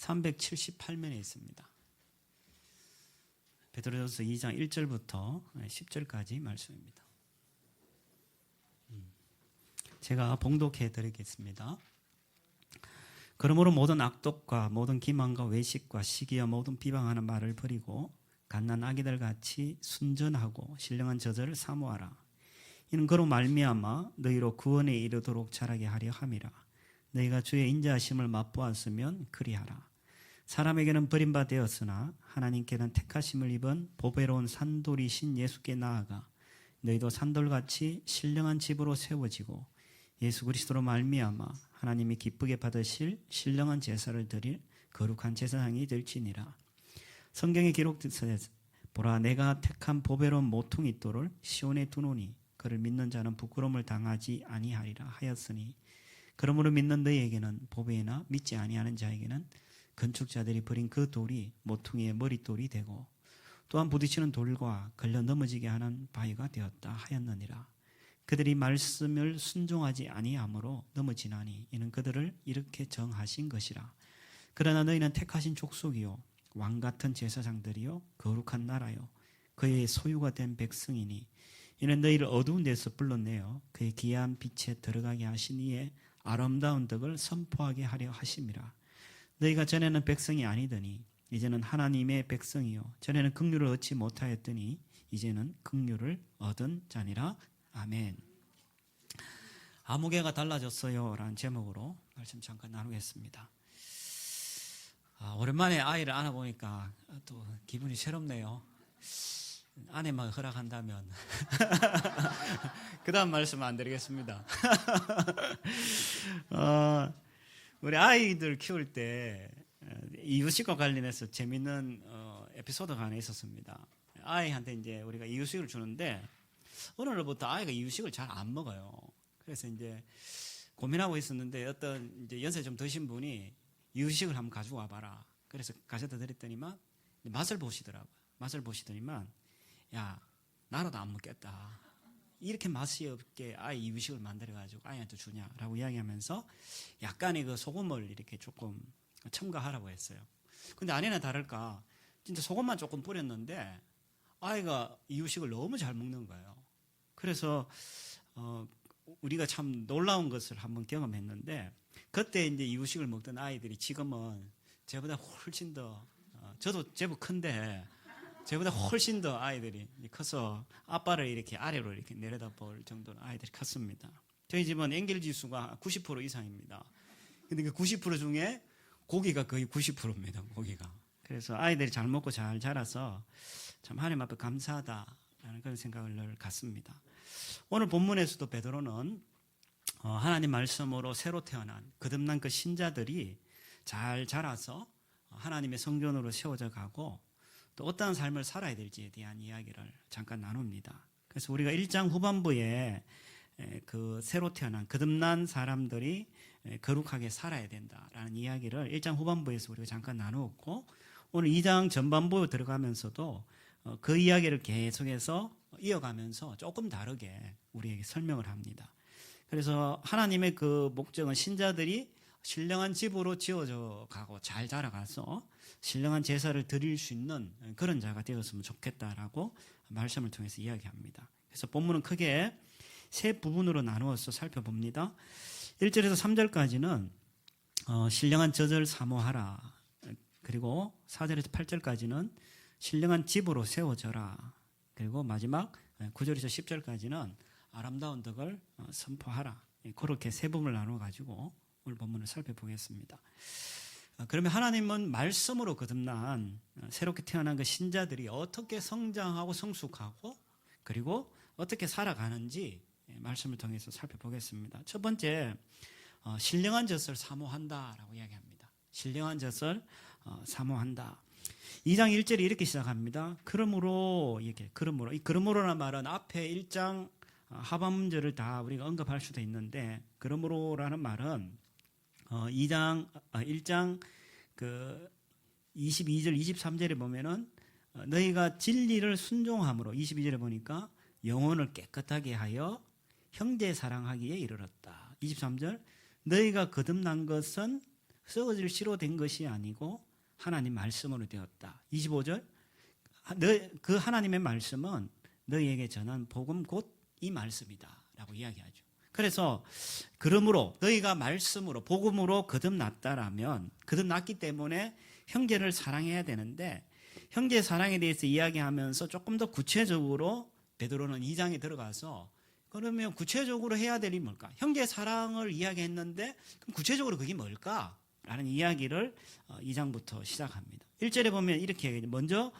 378면에 있습니다. 베드로전서 2장 1절부터 10절까지 말씀입니다. 제가 봉독해 드리겠습니다. 그러므로 모든 악독과 모든 기만과 외식과 시기와 모든 비방하는 말을 버리고 갓난 아기들 같이 순전하고 신령한 저절을 사모하라. 이는 그로 말미암아 너희로 구원에 이르도록 자라게 하려 함이라. 너희가 주의 인자하심을 맛보았으면 그리하라. 사람에게는 버림바 되었으나 하나님께는 택하심을 입은 보배로운 산돌이신 예수께 나아가 너희도 산돌같이 신령한 집으로 세워지고 예수 그리스도로 말미암아 하나님이 기쁘게 받으실 신령한 제사를 드릴 거룩한 제사장이 될지니라. 성경에 기록되되 보라 내가 택한 보배로운 모퉁이 돌을 시온에 두노니 그를 믿는 자는 부끄러움을 당하지 아니하리라 하였으니 그러므로 믿는 너희에게는 보배이나 믿지 아니하는 자에게는 건축자들이 버린 그 돌이 모퉁이의 머릿돌이 되고 또한 부딪히는 돌과 걸려 넘어지게 하는 바위가 되었다 하였느니라. 그들이 말씀을 순종하지 아니하므로 넘어지나니 이는 그들을 이렇게 정하신 것이라. 그러나 너희는 택하신 족속이요 왕같은 제사장들이요 거룩한 나라요 그의 소유가 된 백성이니 이는 너희를 어두운 데서 불러내어 그의 기이한 빛에 들어가게 하신 이의 아름다운 덕을 선포하게 하려 하심이라. 너희가 전에는 백성이 아니더니 이제는 하나님의 백성이요 전에는 긍휼을 얻지 못하였더니 이제는 긍휼을 얻은 자니라. 아멘. 아무개가 달라졌어요 라는 제목으로 말씀 잠깐 나누겠습니다. 오랜만에 아이를 안아보니까 또 기분이 새롭네요. 아내만 허락한다면 그 다음 말씀 안 드리겠습니다. 우리 아이들 키울 때 이유식과 관련해서 재밌는 에피소드가 하나 있었습니다. 아이한테 이제 우리가 이유식을 주는데 어느 날부터 아이가 이유식을 잘 안 먹어요. 그래서 이제 고민하고 있었는데 어떤 이제 연세 좀 드신 분이 이유식을 한번 가지고 와봐라. 그래서 가져다 드렸더니만 맛을 보시더라고요. 맛을 보시더니만 야 나라도 안 먹겠다. 이렇게 맛이 없게 아이 이유식을 만들어가지고 아이한테 주냐라고 이야기하면서 약간의 그 소금을 이렇게 조금 첨가하라고 했어요. 근데 아니나 다를까 진짜 소금만 조금 뿌렸는데 아이가 이유식을 너무 잘 먹는 거예요. 그래서 우리가 참 놀라운 것을 한번 경험했는데 그때 이제 이유식을 먹던 아이들이 지금은 저보다 훨씬 더 저도 제법 큰데 저보다 훨씬 더 아이들이 커서 아빠를 이렇게 아래로 이렇게 내려다볼 정도로 아이들이 컸습니다. 저희 집은 엔겔 지수가 90% 이상입니다. 근데 그 90% 중에 고기가 거의 90%입니다. 고기가. 그래서 아이들이 잘 먹고 잘 자라서 참 하나님 앞에 감사하다라는 그런 생각을 늘 갖습니다. 오늘 본문에서도 베드로는 하나님 말씀으로 새로 태어난 거듭난 그 신자들이 잘 자라서 하나님의 성전으로 세워져 가고 또 어떠한 삶을 살아야 될지에 대한 이야기를 잠깐 나눕니다. 그래서 우리가 1장 후반부에 그 새로 태어난 거듭난 사람들이 거룩하게 살아야 된다라는 이야기를 1장 후반부에서 우리가 잠깐 나누었고 오늘 2장 전반부에 들어가면서도 그 이야기를 계속해서 이어가면서 조금 다르게 우리에게 설명을 합니다. 그래서 하나님의 그 목적은 신자들이 신령한 집으로 지어져 가고 잘 자라가서 신령한 제사를 드릴 수 있는 그런 자가 되었으면 좋겠다라고 말씀을 통해서 이야기합니다. 그래서 본문은 크게 세 부분으로 나누어서 살펴봅니다. 1절에서 3절까지는 신령한 저절 사모하라. 그리고 4절에서 8절까지는 신령한 집으로 세워져라. 그리고 마지막 9절에서 10절까지는 아름다운 덕을 선포하라. 그렇게 세 부분을 나누어 가지고 오늘 본문을 살펴보겠습니다. 그러면 하나님은 말씀으로 거듭난 새롭게 태어난 그 신자들이 어떻게 성장하고 성숙하고 그리고 어떻게 살아가는지 말씀을 통해서 살펴보겠습니다. 첫 번째, 신령한 젖을 사모한다라고 이야기합니다. 신령한 젖을 사모한다. 2장 1절이 이렇게 시작합니다. 그러므로 이 그러므로라는 말은 앞에 1장 하반문절을 다 우리가 언급할 수도 있는데 그러므로라는 말은 1장 그 22절 23절에 보면은 너희가 진리를 순종함으로 22절에 보니까 영혼을 깨끗하게 하여 형제 사랑하기에 이르렀다. 23절 너희가 거듭난 것은 썩어질 씨로 된 것이 아니고 하나님 말씀으로 되었다. 25절 그 하나님의 말씀은 너희에게 전한 복음 곧 이 말씀이다 라고 이야기하죠. 그래서 그러므로 너희가 말씀으로 복음으로 거듭났다라면 거듭났기 때문에 형제를 사랑해야 되는데 형제 사랑에 대해서 이야기하면서 조금 더 구체적으로 베드로는 2장에 들어가서 그러면 구체적으로 해야 될 일이 뭘까? 형제 사랑을 이야기했는데 그럼 구체적으로 그게 뭘까? 라는 이야기를 2장부터 시작합니다. 1절에 보면 이렇게 얘기해요. 먼저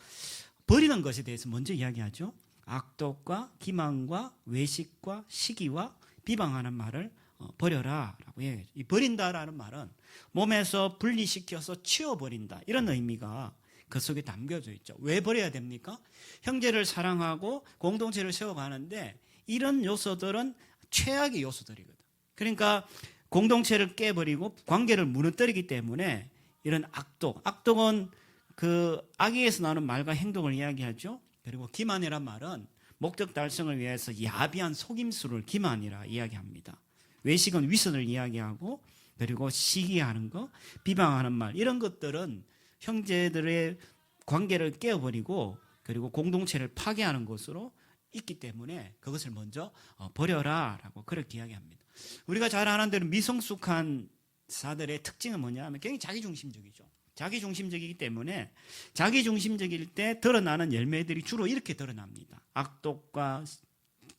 버리는 것에 대해서 먼저 이야기하죠. 악독과 기만과 외식과 시기와 비방하는 말을 버려라 라고 얘기하죠. 이 버린다라는 말은 몸에서 분리시켜서 치워버린다 이런 의미가 그 속에 담겨져 있죠. 왜 버려야 됩니까? 형제를 사랑하고 공동체를 세워가는데 이런 요소들은 최악의 요소들이거든. 그러니까 공동체를 깨버리고 관계를 무너뜨리기 때문에 이런 악독은 그 악에서 나오는 말과 행동을 이야기하죠. 그리고 기만이란 말은 목적 달성을 위해서 야비한 속임수를 기만이라 이야기합니다. 외식은 위선을 이야기하고 그리고 시기하는 거, 비방하는 말 이런 것들은 형제들의 관계를 깨어버리고 그리고 공동체를 파괴하는 것으로 있기 때문에 그것을 먼저 버려라 라고 그렇게 이야기합니다. 우리가 잘 아는 대로 미성숙한 사들의 특징은 뭐냐면 굉장히 자기중심적이죠. 자기중심적이기 때문에 자기중심적일 때 드러나는 열매들이 주로 이렇게 드러납니다. 악독과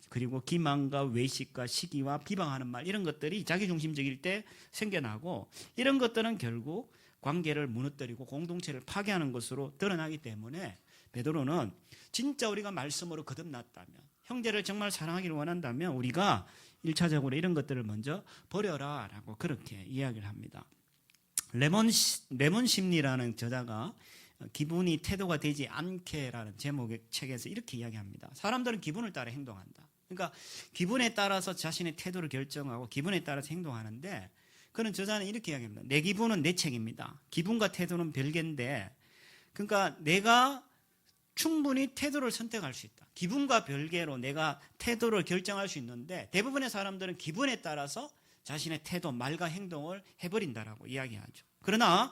그리고 기만과 외식과 시기와 비방하는 말 이런 것들이 자기중심적일 때 생겨나고 이런 것들은 결국 관계를 무너뜨리고 공동체를 파괴하는 것으로 드러나기 때문에 베드로는 진짜 우리가 말씀으로 거듭났다면 형제를 정말 사랑하기를 원한다면 우리가 1차적으로 이런 것들을 먼저 버려라 라고 그렇게 이야기를 합니다. 레몬 심리라는 저자가 기분이 태도가 되지 않게라는 제목의 책에서 이렇게 이야기합니다. 사람들은 기분을 따라 행동한다. 그러니까 기분에 따라서 자신의 태도를 결정하고 기분에 따라서 행동하는데 그런 저자는 이렇게 이야기합니다. 내 기분은 내 책입니다. 기분과 태도는 별개인데 그러니까 내가 충분히 태도를 선택할 수 있다. 기분과 별개로 내가 태도를 결정할 수 있는데 대부분의 사람들은 기분에 따라서 자신의 태도, 말과 행동을 해버린다라고 이야기하죠. 그러나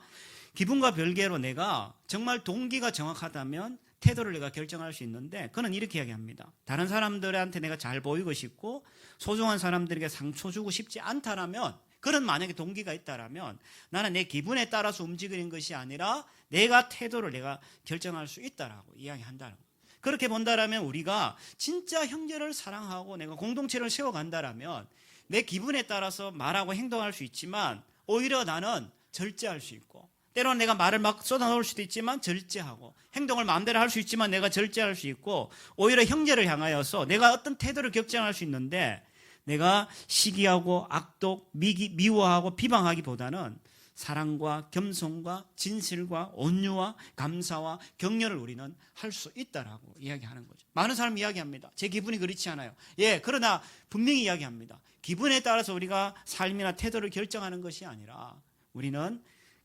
기분과 별개로 내가 정말 동기가 정확하다면 태도를 내가 결정할 수 있는데 그는 이렇게 이야기합니다. 다른 사람들한테 내가 잘 보이고 싶고 소중한 사람들에게 상처 주고 싶지 않다라면 그런 만약에 동기가 있다라면 나는 내 기분에 따라서 움직이는 것이 아니라 내가 태도를 내가 결정할 수 있다라고 이야기한다는 거예요. 그렇게 본다라면 우리가 진짜 형제를 사랑하고 내가 공동체를 세워간다라면 내 기분에 따라서 말하고 행동할 수 있지만 오히려 나는 절제할 수 있고 때로는 내가 말을 막 쏟아놓을 수도 있지만 절제하고 행동을 마음대로 할 수 있지만 내가 절제할 수 있고 오히려 형제를 향하여서 내가 어떤 태도를 결정할 수 있는데 내가 시기하고 악독, 미워하고 비방하기보다는 사랑과 겸손과 진실과 온유와 감사와 격려를 우리는 할 수 있다라고 이야기하는 거죠. 많은 사람이 이야기합니다. 제 기분이 그렇지 않아요. 예, 그러나 분명히 이야기합니다. 기분에 따라서 우리가 삶이나 태도를 결정하는 것이 아니라 우리는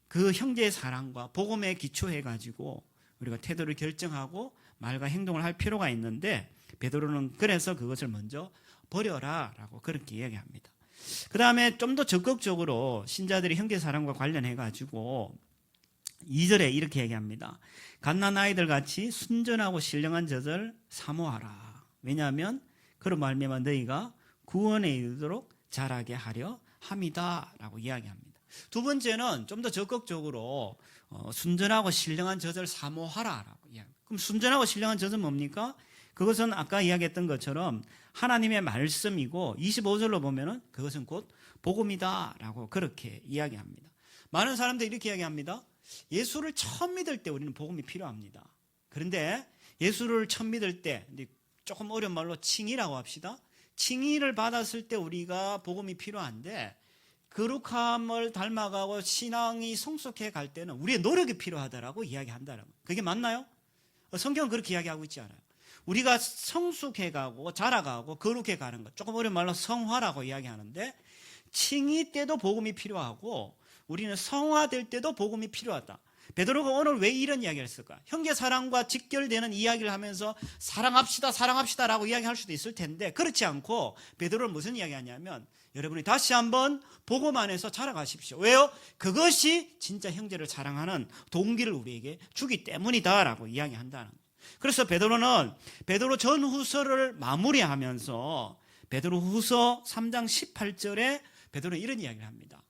그 형제의 사랑과 복음에 기초해가지고 우리가 태도를 결정하고 말과 행동을 할 필요가 있는데 베드로는 그래서 그것을 먼저 버려라 라고 그렇게 이야기합니다. 그 다음에 좀 더 적극적으로 신자들이 형제 사랑과 관련해가지고 2절에 이렇게 얘기합니다. 갓난아이들 같이 순전하고 신령한 젖을 사모하라. 왜냐하면 그런 말미암아 너희가 구원에 이르도록 자라게 하려 함이다 라고 이야기합니다. 두 번째는 좀 더 적극적으로 순전하고 신령한 젖을 사모하라 라고 이야기합니다. 그럼 순전하고 신령한 젖은 뭡니까? 그것은 아까 이야기했던 것처럼 하나님의 말씀이고 25절로 보면은 그것은 곧 복음이다 라고 그렇게 이야기합니다. 많은 사람들이 이렇게 이야기합니다. 예수를 처음 믿을 때 우리는 복음이 필요합니다. 그런데 예수를 처음 믿을 때 조금 어려운 말로 칭의라고 합시다. 칭의를 받았을 때 우리가 복음이 필요한데 거룩함을 닮아가고 신앙이 성숙해 갈 때는 우리의 노력이 필요하다라고 이야기한다는 거예요. 그게 맞나요? 성경은 그렇게 이야기하고 있지 않아요. 우리가 성숙해가고 자라가고 거룩해 가는 것, 조금 어려운 말로 성화라고 이야기하는데 칭의 때도 복음이 필요하고 우리는 성화될 때도 복음이 필요하다. 베드로가 오늘 왜 이런 이야기를 했을까? 형제 사랑과 직결되는 이야기를 하면서 사랑합시다 라고 이야기할 수도 있을 텐데 그렇지 않고 베드로는 무슨 이야기하냐면 여러분이 다시 한번 복음 안에서 자라가십시오. 왜요? 그것이 진짜 형제를 사랑하는 동기를 우리에게 주기 때문이다라고 이야기한다는 거예요. 그래서 베드로 전후서를 마무리하면서 베드로후서 3장 18절에 베드로는 이런 이야기를 합니다.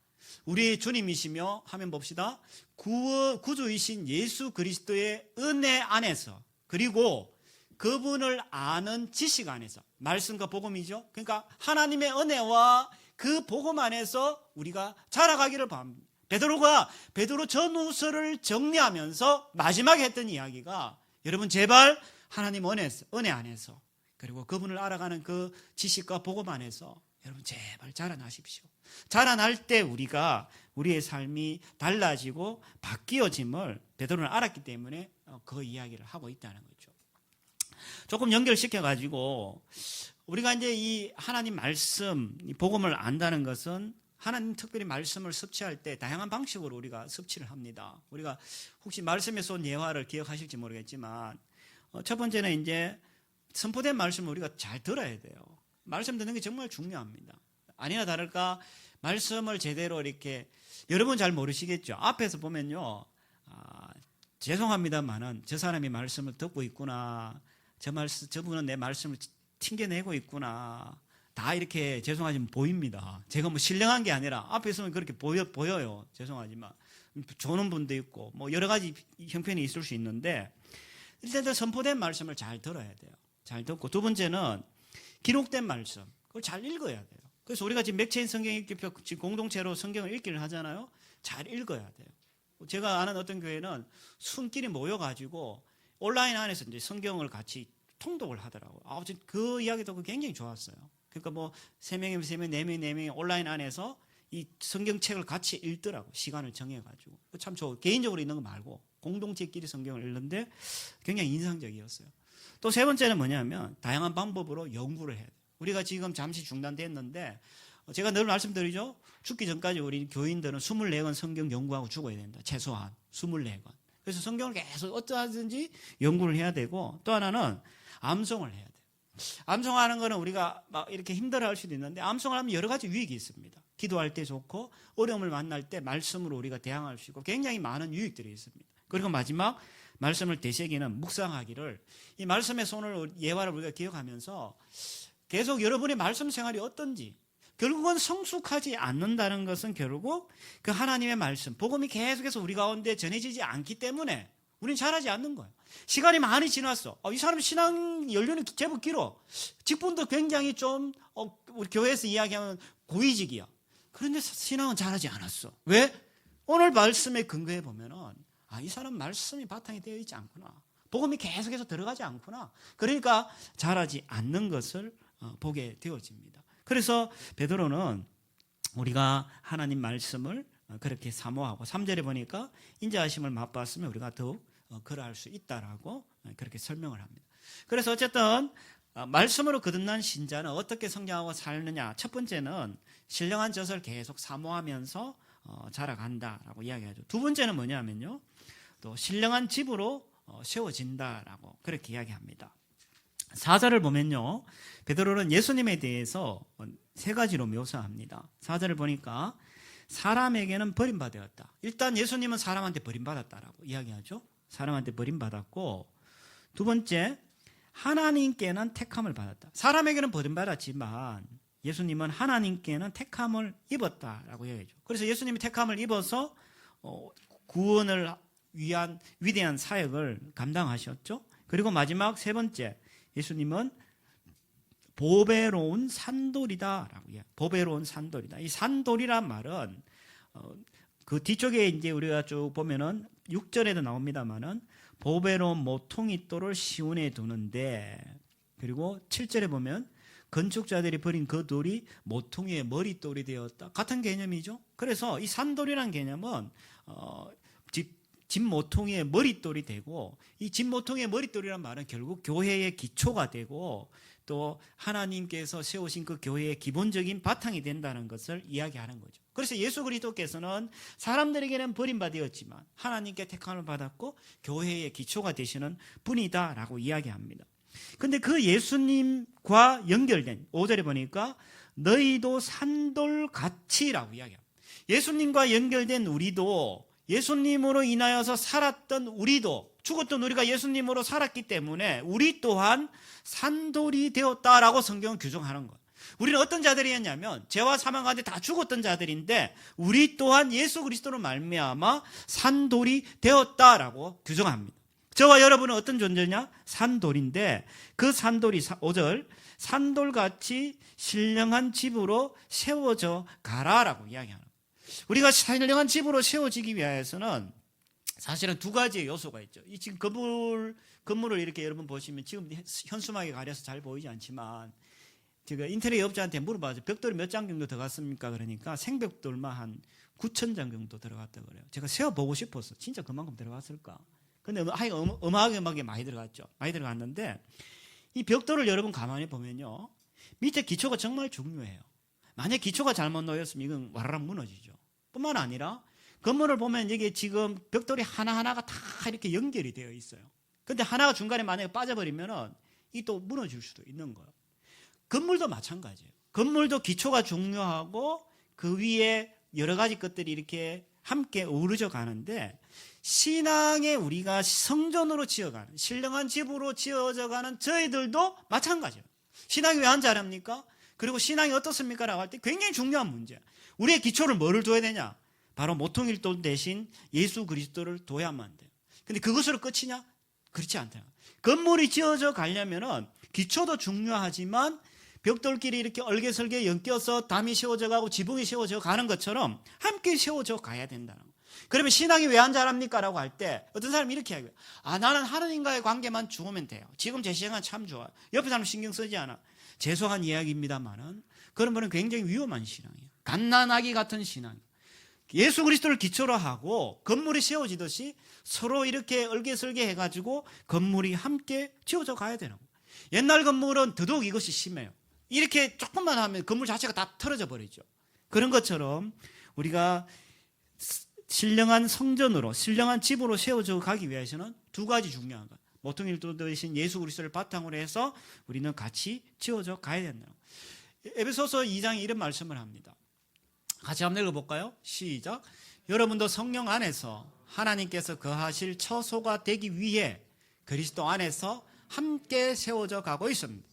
우리 주님이시며 하면 봅시다. 구주이신 예수 그리스도의 은혜 안에서, 그리고 그분을 아는 지식 안에서, 말씀과 복음이죠. 그러니까 하나님의 은혜와 그 복음 안에서 우리가 자라가기를 바랍니다. 베드로 전후서를 정리하면서 마지막에 했던 이야기가, 여러분 제발 하나님 은혜 안에서, 그리고 그분을 알아가는 그 지식과 복음 안에서 여러분 제발 자라나십시오. 자라날 때 우리의 삶이 달라지고 바뀌어짐을 베드로는 알았기 때문에 그 이야기를 하고 있다는 거죠. 조금 연결시켜 가지고 우리가 이제 이 하나님 말씀, 이 복음을 안다는 것은 하나님 특별히 말씀을 섭취할 때 다양한 방식으로 우리가 섭취를 합니다. 우리가 혹시 말씀에서 온 예화를 기억하실지 모르겠지만, 첫 번째는 이제 선포된 말씀을 우리가 잘 들어야 돼요. 말씀 듣는 게 정말 중요합니다. 아니나 다를까 말씀을 제대로 이렇게, 여러분 잘 모르시겠죠. 앞에서 보면요, 죄송합니다만은 저 사람이 말씀을 듣고 있구나, 저분은 내 말씀을 튕겨내고 있구나, 다 이렇게 죄송하지만 보입니다. 제가 뭐 신령한 게 아니라 앞에 있으면 그렇게 보여요. 죄송하지만 조는 분도 있고 뭐 여러 가지 형편이 있을 수 있는데, 일단 선포된 말씀을 잘 들어야 돼요. 잘 듣고, 두 번째는 기록된 말씀, 그걸 잘 읽어야 돼요. 그래서 우리가 지금 맥체인 성경 읽기표 지금 공동체로 성경을 읽기를 하잖아요. 잘 읽어야 돼요. 제가 아는 어떤 교회는 순끼리 모여가지고 온라인 안에서 이제 성경을 같이 통독을 하더라고요. 그 이야기도 굉장히 좋았어요. 그러니까 뭐 3명이면 3명, 4명이 4명이 온라인 안에서 이 성경책을 같이 읽더라고, 시간을 정해가지고. 참 개인적으로 읽는 거 말고 공동체끼리 성경을 읽는데 굉장히 인상적이었어요. 또 세 번째는 뭐냐면 다양한 방법으로 연구를 해야 돼요. 우리가 지금 잠시 중단됐는데 제가 늘 말씀드리죠. 죽기 전까지 우리 교인들은 24권 성경 연구하고 죽어야 된다. 최소한 24권. 그래서 성경을 계속 어떠하든지 연구를 해야 되고, 또 하나는 암송을 해야 돼요. 암송하는 거는 우리가 막 이렇게 힘들어할 수도 있는데, 암송을 하면 여러 가지 유익이 있습니다. 기도할 때 좋고, 어려움을 만날 때 말씀으로 우리가 대항할 수 있고, 굉장히 많은 유익들이 있습니다. 그리고 마지막, 말씀을 되새기는 묵상하기를, 이 말씀의 손을, 예화를 우리가 기억하면서 계속 여러분의 말씀 생활이 어떤지, 결국은 성숙하지 않는다는 것은 결국 그 하나님의 말씀, 복음이 계속해서 우리 가운데 전해지지 않기 때문에 우리는 잘하지 않는 거예요. 시간이 많이 지났어. 이 사람 신앙 연륜이 제법 길어. 직분도 굉장히 좀 우리 교회에서 이야기하면 고위직이야. 그런데 신앙은 잘하지 않았어. 왜? 오늘 말씀에 근거해 보면은 이 사람 말씀이 바탕이 되어 있지 않구나. 복음이 계속해서 들어가지 않구나. 그러니까 잘하지 않는 것을 보게 되어집니다. 그래서 베드로는 우리가 하나님 말씀을 그렇게 사모하고, 3절에 보니까 인자하심을 맛봤으면 우리가 더욱 그러할 수 있다라고 그렇게 설명을 합니다. 그래서 어쨌든 말씀으로 거듭난 신자는 어떻게 성장하고 살느냐. 첫 번째는 신령한 젖을 계속 사모하면서 자라간다라고 이야기하죠. 두 번째는 뭐냐면요, 또 신령한 집으로 세워진다라고 그렇게 이야기합니다. 4절을 보면요, 베드로는 예수님에 대해서 세 가지로 묘사합니다. 4절을 보니까 사람에게는 버림받았다. 일단 예수님은 사람한테 버림받았다라고 이야기하죠. 사람한테 버림받았고, 두 번째, 하나님께는 택함을 받았다. 사람에게는 버림받았지만 예수님은 하나님께는 택함을 입었다라고 이야기하죠. 그래서 예수님이 택함을 입어서 구원을 위한 위대한 사역을 감당하셨죠. 그리고 마지막 세 번째, 예수님은 보배로운 산돌이다라고 해요. 보배로운 산돌이다. 이 산돌이란 말은 그 뒤쪽에 이제 우리가 쭉 보면은 6절에도 나옵니다만은 보배로운 모퉁이돌을 시온에 두는데, 그리고 7절에 보면 건축자들이 버린 그 돌이 모퉁이의 머릿돌이 되었다. 같은 개념이죠. 그래서 이 산돌이란 개념은 집 모퉁이의 머릿돌이 되고, 이 집 모퉁이의 머릿돌이란 말은 결국 교회의 기초가 되고, 또 하나님께서 세우신 그 교회의 기본적인 바탕이 된다는 것을 이야기하는 거죠. 그래서 예수 그리스도께서는 사람들에게는 버림받았지만 하나님께 택함을 받았고 교회의 기초가 되시는 분이다라고 이야기합니다. 근데 그 예수님과 연결된 5절에 보니까 너희도 산돌같이라고 이야기합니다. 예수님과 연결된 우리도, 예수님으로 인하여서 살았던 우리도, 죽었던 우리가 예수님으로 살았기 때문에 우리 또한 산돌이 되었다라고 성경은 규정하는 거예요. 우리는 어떤 자들이었냐면 죄와 사망 가운데 다 죽었던 자들인데 우리 또한 예수 그리스도로 말미암아 산돌이 되었다라고 규정합니다. 저와 여러분은 어떤 존재냐? 산돌인데 그 산돌이 5절 산돌같이 신령한 집으로 세워져 가라라고 이야기하는 거예요. 우리가 신령한 집으로 세워지기 위해서는 사실은 두 가지의 요소가 있죠. 이 지금 건물을 이렇게 여러분 보시면 지금 현수막에 가려서 잘 보이지 않지만 제가 인테리어 업자한테 물어봐서 벽돌이 몇 장 정도 들어갔습니까? 그러니까 생벽돌만 한 9,000장 정도 들어갔다고 그래요. 제가 세어보고 싶었어. 진짜 그만큼 들어갔을까? 근데 어마어마하게 많이 들어갔죠. 많이 들어갔는데 이 벽돌을 여러분 가만히 보면요. 밑에 기초가 정말 중요해요. 만약 기초가 잘못 놓였으면 이건 와라락 무너지죠. 뿐만 아니라 건물을 보면 이게 지금 벽돌이 하나하나가 다 이렇게 연결이 되어 있어요. 근데 하나가 중간에 만약에 빠져버리면은 이 또 무너질 수도 있는 거예요. 건물도 마찬가지예요. 건물도 기초가 중요하고 그 위에 여러 가지 것들이 이렇게 함께 어우러져 가는데 신앙에 우리가 성전으로 지어가는 신령한 집으로 지어져 가는 저희들도 마찬가지예요. 신앙이 왜 안 자랍니까? 그리고 신앙이 어떻습니까? 라고 할 때 굉장히 중요한 문제야. 우리의 기초를 뭐를 둬야 되냐? 바로 모퉁이돌 대신 예수 그리스도를 둬야만 돼요. 근데 그것으로 끝이냐? 그렇지 않다. 건물이 지어져 가려면은 기초도 중요하지만 벽돌끼리 이렇게 얼개설개 엮여서 담이 세워져 가고 지붕이 세워져 가는 것처럼 함께 세워져 가야 된다는 거예요. 그러면 신앙이 왜 안 자랍니까? 라고 할 때 어떤 사람이 이렇게 하고요. 나는 하나님과의 관계만 좋으면 돼요. 지금 제 신앙은 참 좋아요. 옆에 사람 신경 쓰지 않아. 죄송한 이야기입니다만은 그런 분은 굉장히 위험한 신앙이에요. 갓난아기 같은 신앙이에요. 예수 그리스도를 기초로 하고 건물이 세워지듯이 서로 이렇게 얼개설개 해가지고 건물이 함께 지어져 가야 되는 거예요. 옛날 건물은 더더욱 이것이 심해요. 이렇게 조금만 하면 건물 자체가 다 틀어져 버리죠. 그런 것처럼 우리가 신령한 성전으로 신령한 집으로 세워져 가기 위해서는 두 가지 중요한 것. 모퉁이돌 대신 예수 그리스도를 바탕으로 해서 우리는 같이 지어져 가야 된다. 에베소서 2장에 이런 말씀을 합니다. 같이 한번 읽어볼까요? 시작. 여러분도 성령 안에서 하나님께서 거하실 처소가 되기 위해 그리스도 안에서 함께 세워져 가고 있습니다.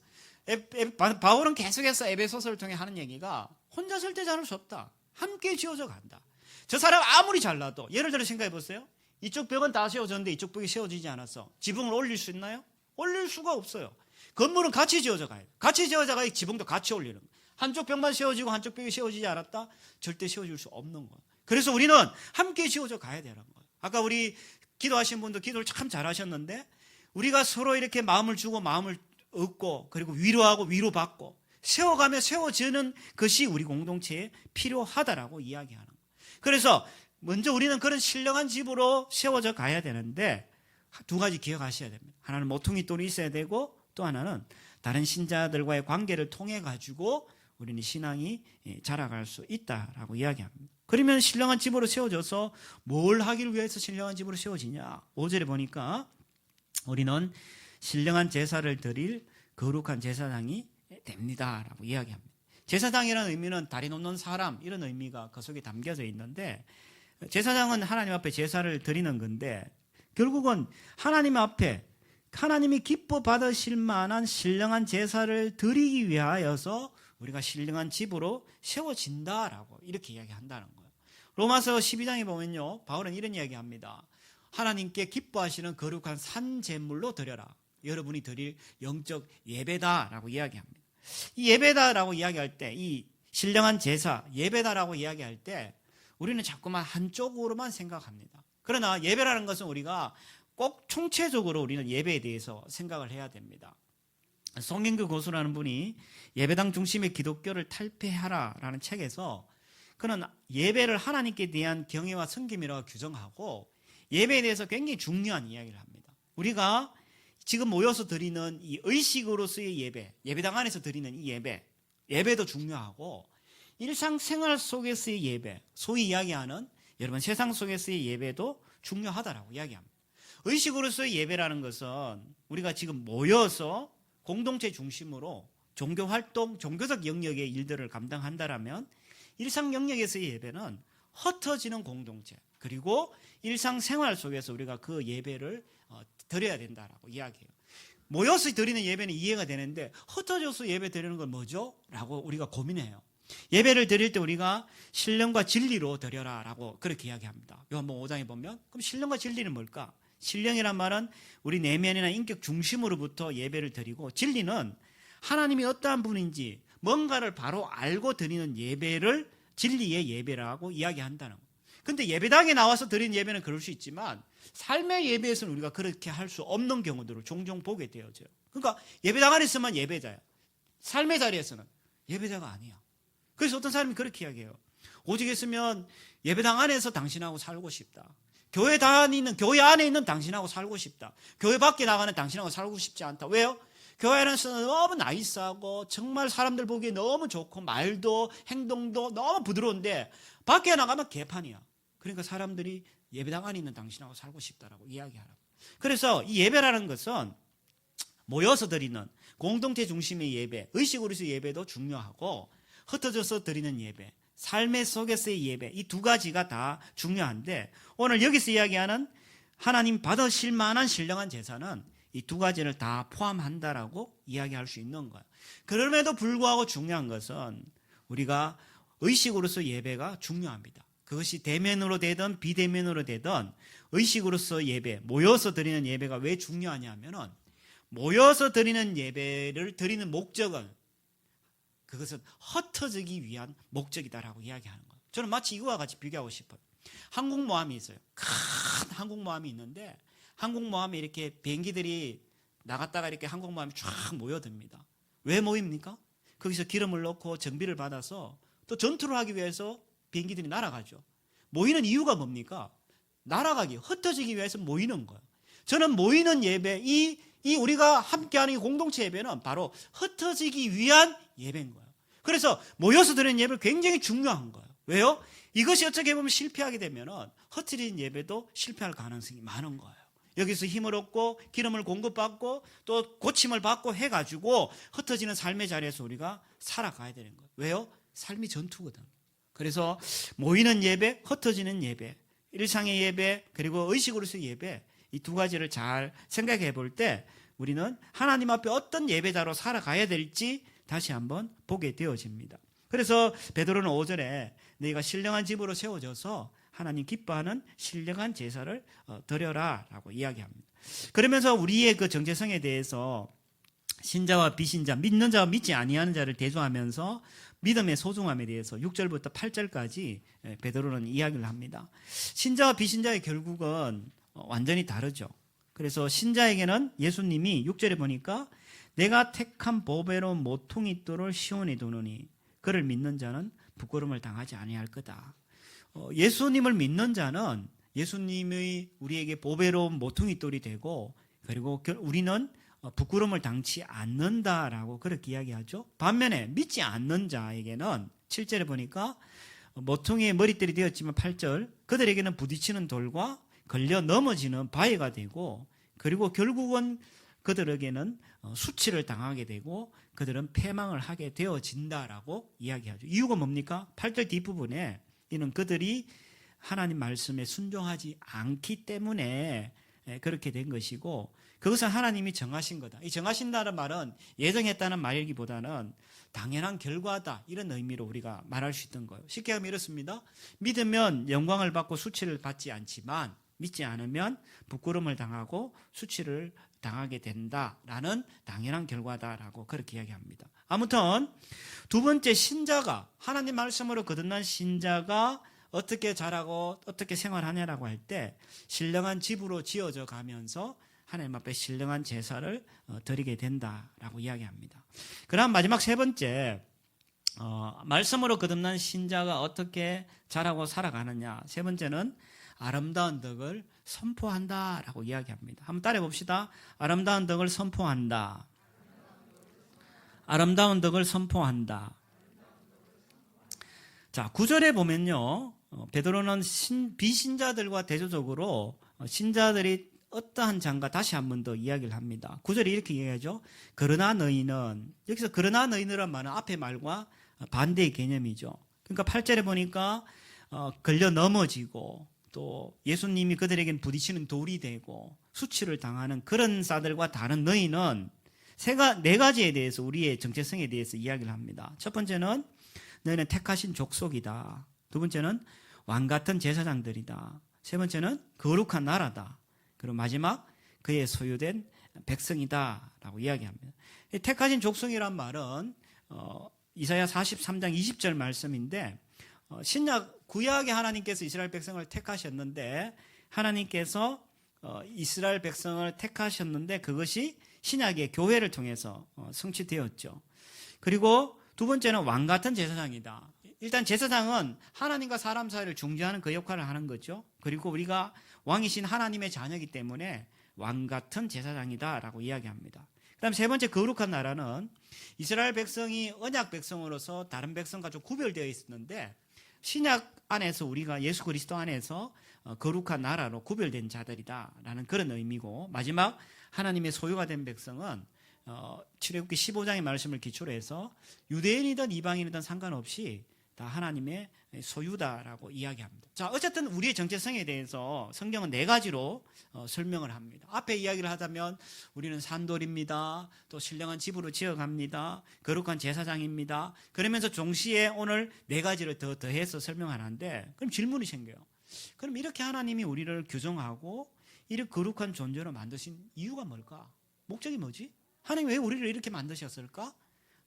바울은 계속해서 에베소서를 통해 하는 얘기가 혼자 절대 잘할 수 없다. 함께 지어져 간다. 저 사람 아무리 잘나도 예를 들어 생각해 보세요. 이쪽 벽은 다 세워졌는데 이쪽 벽이 세워지지 않았어. 지붕을 올릴 수 있나요? 올릴 수가 없어요. 건물은 같이 지어져 가요. 같이 지어져 가야 지붕도 같이 올리는 거예요. 한쪽 벽만 세워지고 한쪽 벽이 세워지지 않았다? 절대 세워질 수 없는 거예요. 그래서 우리는 함께 지어져 가야 되는 거예요. 아까 우리 기도하신 분도 기도를 참 잘하셨는데 우리가 서로 이렇게 마음을 주고 마음을 얻고 그리고 위로하고 위로받고 세워가며 세워지는 것이 우리 공동체에 필요하다라고 이야기하는 거예요. 그래서 먼저 우리는 그런 신령한 집으로 세워져 가야 되는데 두 가지 기억하셔야 됩니다. 하나는 모퉁이돌이 있어야 되고 또 하나는 다른 신자들과의 관계를 통해 가지고 우리는 신앙이 자라갈 수 있다라고 이야기합니다. 그러면 신령한 집으로 세워져서 뭘 하기를 위해서 신령한 집으로 세워지냐? 5절에 보니까 우리는 신령한 제사를 드릴 거룩한 제사장이 됩니다라고 이야기합니다. 제사장이라는 의미는 다리 놓는 사람 이런 의미가 그 속에 담겨져 있는데 제사장은 하나님 앞에 제사를 드리는 건데 결국은 하나님 앞에 하나님이 기뻐 받으실 만한 신령한 제사를 드리기 위하여서 우리가 신령한 집으로 세워진다라고 이렇게 이야기한다는 거예요. 로마서 12장에 보면요. 바울은 이런 이야기합니다. 하나님께 기뻐하시는 거룩한 산제물로 드려라. 여러분이 드릴 영적 예배다라고 이야기합니다. 이 예배다라고 이야기할 때 이 신령한 제사 예배다라고 이야기할 때 우리는 자꾸만 한쪽으로만 생각합니다. 그러나 예배라는 것은 우리가 꼭 총체적으로 우리는 예배에 대해서 생각을 해야 됩니다. 송영규 교수라는 분이 예배당 중심의 기독교를 탈피하라라는 책에서 그는 예배를 하나님께 대한 경외와 섬김이라고 규정하고 예배에 대해서 굉장히 중요한 이야기를 합니다. 우리가 지금 모여서 드리는 이 의식으로서의 예배, 예배당 안에서 드리는 이 예배도 중요하고 일상생활 속에서의 예배, 소위 이야기하는 여러분 세상 속에서의 예배도 중요하다라고 이야기합니다. 의식으로서의 예배라는 것은 우리가 지금 모여서 공동체 중심으로 종교 활동, 종교적 영역의 일들을 감당한다라면 일상 영역에서의 예배는 흩어지는 공동체, 그리고 일상생활 속에서 우리가 그 예배를 드려야 된다라고 이야기해요. 모여서 드리는 예배는 이해가 되는데 흩어져서 예배 드리는 건 뭐죠? 라고 우리가 고민해요. 예배를 드릴 때 우리가 신령과 진리로 드려라 라고 그렇게 이야기합니다. 요한복음 5장에 보면 그럼 신령과 진리는 뭘까? 신령이란 말은 우리 내면이나 인격 중심으로부터 예배를 드리고, 진리는 하나님이 어떠한 분인지 뭔가를 바로 알고 드리는 예배를 진리의 예배라고 이야기한다는 거예요. 근데 예배당에 나와서 드리는 예배는 그럴 수 있지만 삶의 예배에서는 우리가 그렇게 할 수 없는 경우들을 종종 보게 되어져요. 그러니까 예배당 안에서만 예배자야. 삶의 자리에서는 예배자가 아니야. 그래서 어떤 사람이 그렇게 이야기해요. 오직 했으면 예배당 안에서 당신하고 살고 싶다. 교회 안에 있는 당신하고 살고 싶다. 교회 밖에 나가는 당신하고 살고 싶지 않다. 왜요? 교회 안에서는 너무 나이스하고 정말 사람들 보기에 너무 좋고 말도 행동도 너무 부드러운데 밖에 나가면 개판이야. 그러니까 사람들이 예배당 안에 있는 당신하고 살고 싶다라고 이야기하라고. 그래서 이 예배라는 것은 모여서 드리는 공동체 중심의 예배, 의식으로서의 예배도 중요하고, 흩어져서 드리는 예배, 삶의 속에서의 예배, 이 두 가지가 다 중요한데, 오늘 여기서 이야기하는 하나님 받으실 만한 신령한 제사는 이 두 가지를 다 포함한다라고 이야기할 수 있는 거예요. 그럼에도 불구하고 중요한 것은 우리가 의식으로서 예배가 중요합니다. 그것이 대면으로 되든 비대면으로 되든 의식으로서 예배, 모여서 드리는 예배가 왜 중요하냐 하면은, 모여서 드리는 예배를 드리는 목적은 그것은 흩어지기 위한 목적이다라고 이야기하는 거예요. 저는 마치 이거와 같이 비교하고 싶어요. 항공모함이 있어요. 큰 항공모함이 있는데 항공모함에 이렇게 비행기들이 나갔다가 이렇게 항공모함이 쫙 모여듭니다. 왜 모입니까? 거기서 기름을 넣고 정비를 받아서 또 전투를 하기 위해서 비행기들이 날아가죠. 모이는 이유가 뭡니까? 날아가기, 흩어지기 위해서 모이는 거예요. 저는 모이는 예배, 이 우리가 함께하는 이 공동체 예배는 바로 흩어지기 위한 예배인 거예요. 그래서 모여서 드리는 예배는 굉장히 중요한 거예요. 왜요? 이것이 어떻게 보면 실패하게 되면은 흩어진 예배도 실패할 가능성이 많은 거예요. 여기서 힘을 얻고 기름을 공급받고 또 고침을 받고 해가지고 흩어지는 삶의 자리에서 우리가 살아가야 되는 거예요. 왜요? 삶이 전투거든. 그래서 모이는 예배, 흩어지는 예배, 일상의 예배, 그리고 의식으로서의 예배, 이 두 가지를 잘 생각해 볼 때 우리는 하나님 앞에 어떤 예배자로 살아가야 될지 다시 한번 보게 되어집니다. 그래서 베드로는 5절에 너희가 신령한 집으로 세워져서 하나님 기뻐하는 신령한 제사를 드려라 라고 이야기합니다. 그러면서 우리의 그 정체성에 대해서 신자와 비신자, 믿는 자와 믿지 아니하는 자를 대조하면서 믿음의 소중함에 대해서 6절부터 8절까지 베드로는 이야기를 합니다. 신자와 비신자의 결국은 완전히 다르죠. 그래서 신자에게는 예수님이 6절에 보니까 내가 택한 보배로운 모퉁이 돌을 시온에 두느니 그를 믿는 자는 부끄러움을 당하지 아니할 거다. 예수님을 믿는 자는 예수님이 우리에게 보배로운 모퉁이 돌이 되고, 그리고 우리는 부끄러움을 당치 않는다라고 그렇게 이야기하죠. 반면에 믿지 않는 자에게는 7절에 보니까 모퉁이의 머리털이 되었지만 8절 그들에게는 부딪히는 돌과 걸려 넘어지는 바위가 되고, 그리고 결국은 그들에게는 수치를 당하게 되고 그들은 패망을 하게 되어진다라고 이야기하죠. 이유가 뭡니까? 8절 뒷부분에 이는 그들이 하나님 말씀에 순종하지 않기 때문에 그렇게 된 것이고, 그것은 하나님이 정하신 거다. 이 정하신다는 말은 예정했다는 말이기보다는 당연한 결과다, 이런 의미로 우리가 말할 수 있던 거예요. 쉽게 하면 이렇습니다. 믿으면 영광을 받고 수치를 받지 않지만 믿지 않으면 부끄러움을 당하고 수치를 당하게 된다라는 당연한 결과다라고 그렇게 이야기합니다. 아무튼 두 번째, 신자가, 하나님 말씀으로 거듭난 신자가 어떻게 자라고 어떻게 생활하냐라고 할 때 신령한 집으로 지어져 가면서 하나님 앞에 신령한 제사를 드리게 된다라고 이야기합니다. 그다음 마지막 세 번째, 말씀으로 거듭난 신자가 어떻게 자라고 살아가느냐. 세 번째는 아름다운 덕을 선포한다라고 이야기합니다. 한번 따라해 봅시다. 아름다운 덕을 선포한다. 아름다운 덕을 선포한다. 자, 9절에 보면요, 베드로는 비신자들과 대조적으로 신자들이 어떠한 장과 다시 한 번 더 이야기를 합니다. 9절에 이렇게 얘기하죠. 그러나 너희는, 여기서 그러나 너희는란 말은 앞의 말과 반대의 개념이죠. 그러니까 8절에 보니까 걸려 넘어지고 또 예수님이 그들에게는 부딪히는 돌이 되고 수치를 당하는 그런 사들과 다른 너희는 네 가지에 대해서 우리의 정체성에 대해서 이야기를 합니다. 첫 번째는 너희는 택하신 족속이다. 두 번째는 왕같은 제사장들이다. 세 번째는 거룩한 나라다. 그리고 마지막 그의 소유된 백성이다 라고 이야기합니다. 택하신 족속이란 말은 이사야 43장 20절 말씀인데 신약 구약의 하나님께서 이스라엘 백성을 택하셨는데 하나님께서 이스라엘 백성을 택하셨는데 그것이 신약의 교회를 통해서 성취되었죠. 그리고 두 번째는 왕같은 제사장이다. 일단 제사장은 하나님과 사람 사이를 중재하는 그 역할을 하는 거죠. 그리고 우리가 왕이신 하나님의 자녀이기 때문에 왕같은 제사장이다라고 이야기합니다. 그다음 세 번째 거룩한 나라는 이스라엘 백성이 언약 백성으로서 다른 백성과 좀 구별되어 있었는데 신약 안에서 우리가 예수 그리스도 안에서 거룩한 나라로 구별된 자들이다라는 그런 의미고 마지막 하나님의 소유가 된 백성은 출애굽기 15장의 말씀을 기초로 해서 유대인이든 이방인이든 상관없이 다 하나님의 소유다라고 이야기합니다. 자, 어쨌든 우리의 정체성에 대해서 성경은 네 가지로 설명을 합니다. 앞에 이야기를 하자면 우리는 산돌입니다. 또 신령한 집으로 지어갑니다. 거룩한 제사장입니다. 그러면서 동시에 오늘 네 가지를 더해서 설명하는데 그럼 질문이 생겨요. 그럼 이렇게 하나님이 우리를 규정하고 이렇게 거룩한 존재로 만드신 이유가 뭘까? 목적이 뭐지? 하나님 왜 우리를 이렇게 만드셨을까?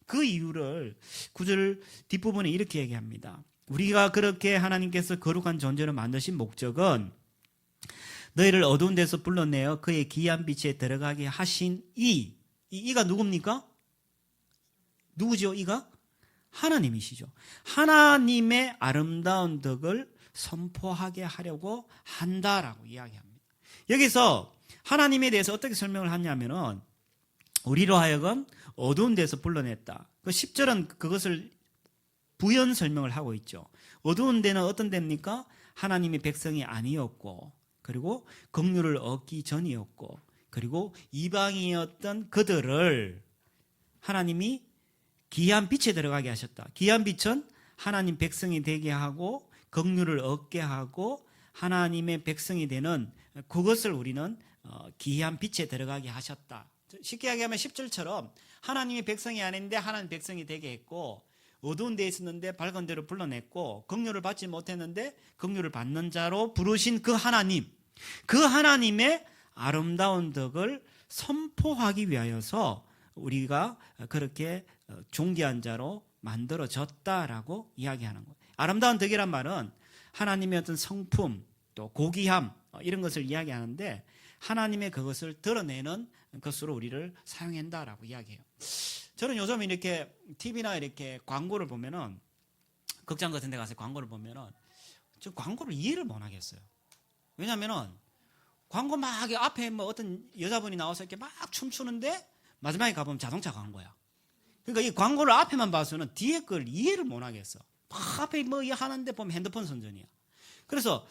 그 이유를 9절 뒷부분에 이렇게 얘기합니다. 우리가 그렇게 하나님께서 거룩한 존재로 만드신 목적은 너희를 어두운 데서 불러내어 그의 기이한 빛에 들어가게 하신 이가 누굽니까? 누구죠? 이가? 하나님이시죠. 하나님의 아름다운 덕을 선포하게 하려고 한다라고 이야기합니다. 여기서 하나님에 대해서 어떻게 설명을 하냐면은 우리로 하여금 어두운 데서 불러냈다. 그 10절은 그것을 부연 설명을 하고 있죠. 어두운 데는 어떤 데입니까? 하나님의 백성이 아니었고 그리고 긍휼을 얻기 전이었고 그리고 이방인이었던 그들을 하나님이 기이한 빛에 들어가게 하셨다. 기이한 빛은 하나님 백성이 되게 하고 긍휼을 얻게 하고 하나님의 백성이 되는 그것을 우리는 기이한 빛에 들어가게 하셨다. 쉽게 얘기하면 10절처럼 하나님의 백성이 아닌데 하나님 백성이 되게 했고 어두운 데에 있었는데 밝은 데로 불러냈고 긍휼을 받지 못했는데 긍휼을 받는 자로 부르신 그 하나님, 그 하나님의 아름다운 덕을 선포하기 위하여서 우리가 그렇게 존귀한 자로 만들어졌다라고 이야기하는 거예요. 아름다운 덕이란 말은 하나님의 어떤 성품 또 고귀함 이런 것을 이야기하는데 하나님의 그것을 드러내는 것으로 우리를 사용한다라고 이야기해요. 저는 요즘 이렇게 TV나 이렇게 광고를 보면은 극장 같은 데 가서 광고를 보면은 저 광고를 이해를 못 하겠어요. 왜냐면은 광고 막 앞에 뭐 어떤 여자분이 나와서 이렇게 막 춤추는데 마지막에 가보면 자동차 광고야. 그러니까 이 광고를 앞에만 봐서는 뒤에 걸 이해를 못 하겠어. 막 앞에 뭐 하는데 보면 핸드폰 선전이야. 그래서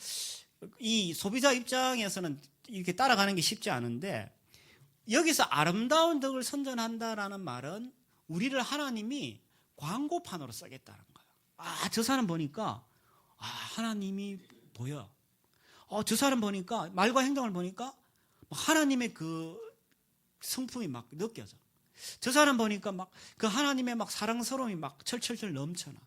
이 소비자 입장에서는 이렇게 따라가는 게 쉽지 않은데 여기서 아름다운 덕을 선전한다라는 말은 우리를 하나님이 광고판으로 쓰겠다는 거예요. 아, 저 사람 보니까 하나님이 보여. 저 사람 보니까 말과 행동을 보니까 하나님의 그 성품이 막 느껴져. 저 사람 보니까 막 그 하나님의 막 사랑스러움이 막 철철철 넘쳐나.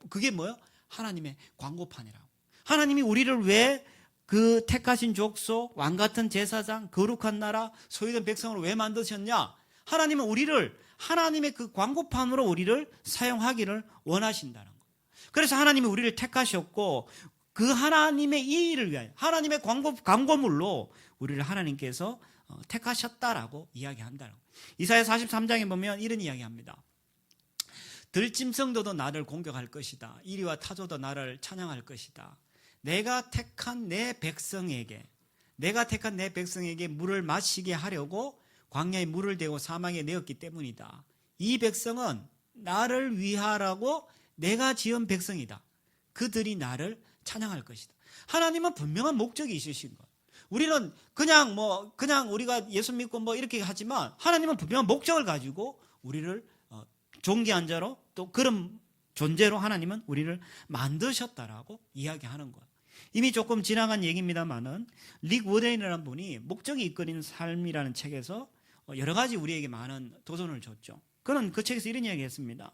그게 뭐예요? 하나님의 광고판이라고. 하나님이 우리를 왜 그 택하신 족속, 왕같은 제사장, 거룩한 나라, 소유된 백성으로 왜 만드셨냐? 하나님은 우리를 하나님의 그 광고판으로 우리를 사용하기를 원하신다는 거예요. 그래서 하나님이 우리를 택하셨고 그 하나님의 이 일을 위하여 하나님의 광고물로 우리를 하나님께서 택하셨다라고 이야기한다는 거예요. 이사야 43장에 보면 이런 이야기합니다. 들짐승도도 나를 공격할 것이다. 이리와 타조도 나를 찬양할 것이다. 내가 택한 내 백성에게 물을 마시게 하려고 광야에 물을 대고 사막에 내었기 때문이다. 이 백성은 나를 위하라고 내가 지은 백성이다. 그들이 나를 찬양할 것이다. 하나님은 분명한 목적이 있으신 거예요. 우리는 그냥 우리가 예수 믿고 뭐 이렇게 하지만 하나님은 분명한 목적을 가지고 우리를 존귀한 자로 또 그런 존재로 하나님은 우리를 만드셨다라고 이야기하는 거예요. 이미 조금 지나간 얘기입니다만은 릭 워렌이라는 분이 목적이 이끌이는 삶이라는 책에서 여러 가지 우리에게 많은 도전을 줬죠. 그는 그 책에서 이런 이야기했습니다.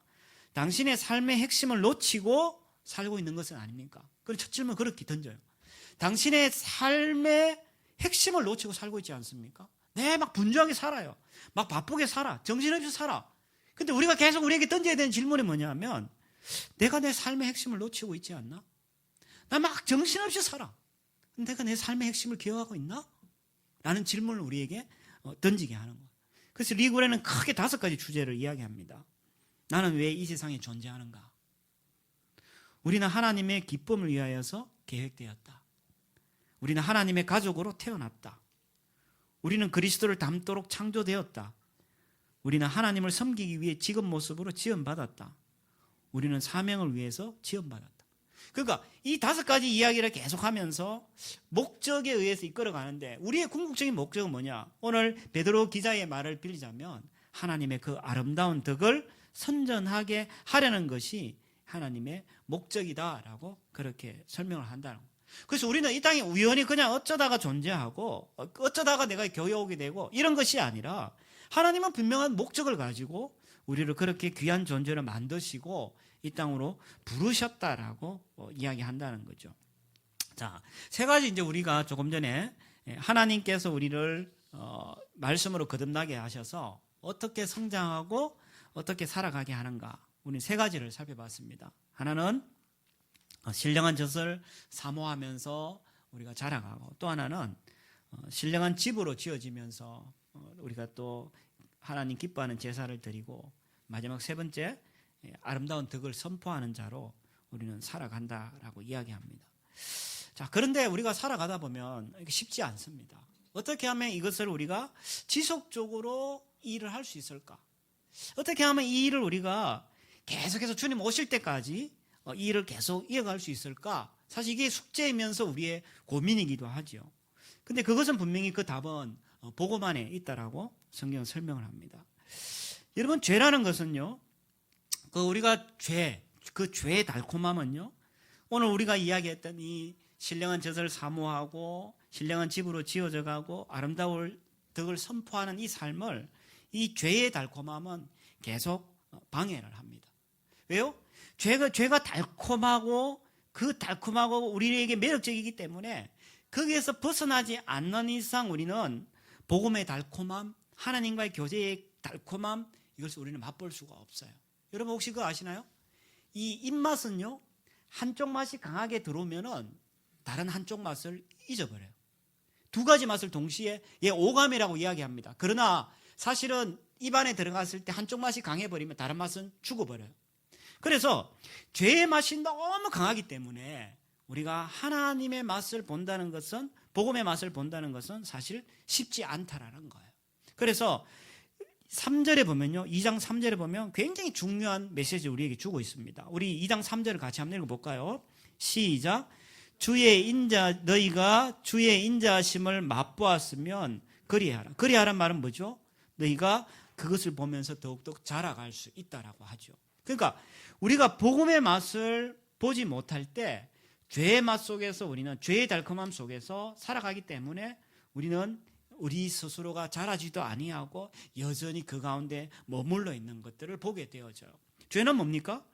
당신의 삶의 핵심을 놓치고 살고 있는 것은 아닙니까? 그런 첫 질문 그렇게 던져요. 당신의 삶의 핵심을 놓치고 살고 있지 않습니까? 네, 막 분주하게 살아요. 막 바쁘게 살아. 정신없이 살아. 근데 우리가 계속 우리에게 던져야 되는 질문이 뭐냐면 내가 내 삶의 핵심을 놓치고 있지 않나? 나 막 정신없이 살아. 내가 내 삶의 핵심을 기억하고 있나? 라는 질문을 우리에게 던지게 하는 거예요. 그래서 리그레는 크게 5가지 주제를 이야기합니다. 나는 왜 이 세상에 존재하는가? 우리는 하나님의 기쁨을 위하여서 계획되었다. 우리는 하나님의 가족으로 태어났다. 우리는 그리스도를 닮도록 창조되었다. 우리는 하나님을 섬기기 위해 지금 모습으로 지음받았다. 우리는 사명을 위해서 지음받았다. 그러니까 이 5가지 이야기를 계속하면서 목적에 의해서 이끌어가는데 우리의 궁극적인 목적은 뭐냐? 오늘 베드로 기자의 말을 빌리자면 하나님의 그 아름다운 덕을 선전하게 하려는 것이 하나님의 목적이다라고 그렇게 설명을 한다는 거예요. 그래서 우리는 이 땅에 우연히 그냥 어쩌다가 존재하고 어쩌다가 내가 겨우오게 되고 이런 것이 아니라 하나님은 분명한 목적을 가지고 우리를 그렇게 귀한 존재로 만드시고 이 땅으로 부르셨다라고 이야기한다는 거죠. 자, 3가지 이제 우리가 조금 전에 하나님께서 우리를 말씀으로 거듭나게 하셔서 어떻게 성장하고 어떻게 살아가게 하는가. 우리 3가지를 살펴봤습니다. 하나는 신령한 젖을 사모하면서 우리가 자라가고 또 하나는 신령한 집으로 지어지면서 우리가 또 하나님 기뻐하는 제사를 드리고 마지막 3번째 아름다운 덕을 선포하는 자로 우리는 살아간다라고 이야기합니다. 자, 그런데 우리가 살아가다 보면 쉽지 않습니다. 어떻게 하면 이것을 우리가 지속적으로 이 일을 할 수 있을까? 어떻게 하면 이 일을 우리가 계속해서 주님 오실 때까지 이 일을 계속 이어갈 수 있을까? 사실 이게 숙제이면서 우리의 고민이기도 하죠. 근데 그것은 분명히 그 답은 복음 안에 있다라고 성경은 설명을 합니다. 여러분, 죄라는 것은요, 우리가 그 죄의 달콤함은요, 오늘 우리가 이야기했던 이 신령한 젖을 사모하고 신령한 집으로 지어져 가고 아름다운 덕을 선포하는 이 삶을 이 죄의 달콤함은 계속 방해를 합니다. 왜요? 죄가 달콤하고 그 달콤하고 우리에게 매력적이기 때문에 거기에서 벗어나지 않는 이상 우리는 복음의 달콤함, 하나님과의 교제의 달콤함, 이것을 우리는 맛볼 수가 없어요. 여러분 혹시 그거 아시나요? 이 입맛은요, 한쪽 맛이 강하게 들어오면은 다른 한쪽 맛을 잊어버려요. 2가지 맛을 동시에 오감이라고 이야기합니다. 그러나 사실은 입안에 들어갔을 때 한쪽 맛이 강해버리면 다른 맛은 죽어버려요. 그래서 죄의 맛이 너무 강하기 때문에 우리가 하나님의 맛을 본다는 것은, 복음의 맛을 본다는 것은 사실 쉽지 않다라는 거예요. 그래서 3절에 보면요, 2장 3절에 보면 굉장히 중요한 메시지를 우리에게 주고 있습니다. 우리 2장 3절을 같이 한번 읽어볼까요? 시작. 너희가 주의 인자하심을 맛보았으면 그리하라. 그리하란 말은 뭐죠? 너희가 그것을 보면서 더욱더 자라갈 수 있다라고 하죠. 그러니까 우리가 복음의 맛을 보지 못할 때 죄의 맛 속에서, 우리는 죄의 달콤함 속에서 살아가기 때문에 우리는 우리 스스로가 자라지도 아니하고 여전히 그 가운데 머물러 있는 것들을 보게 되어져요. 죄는 뭡니까?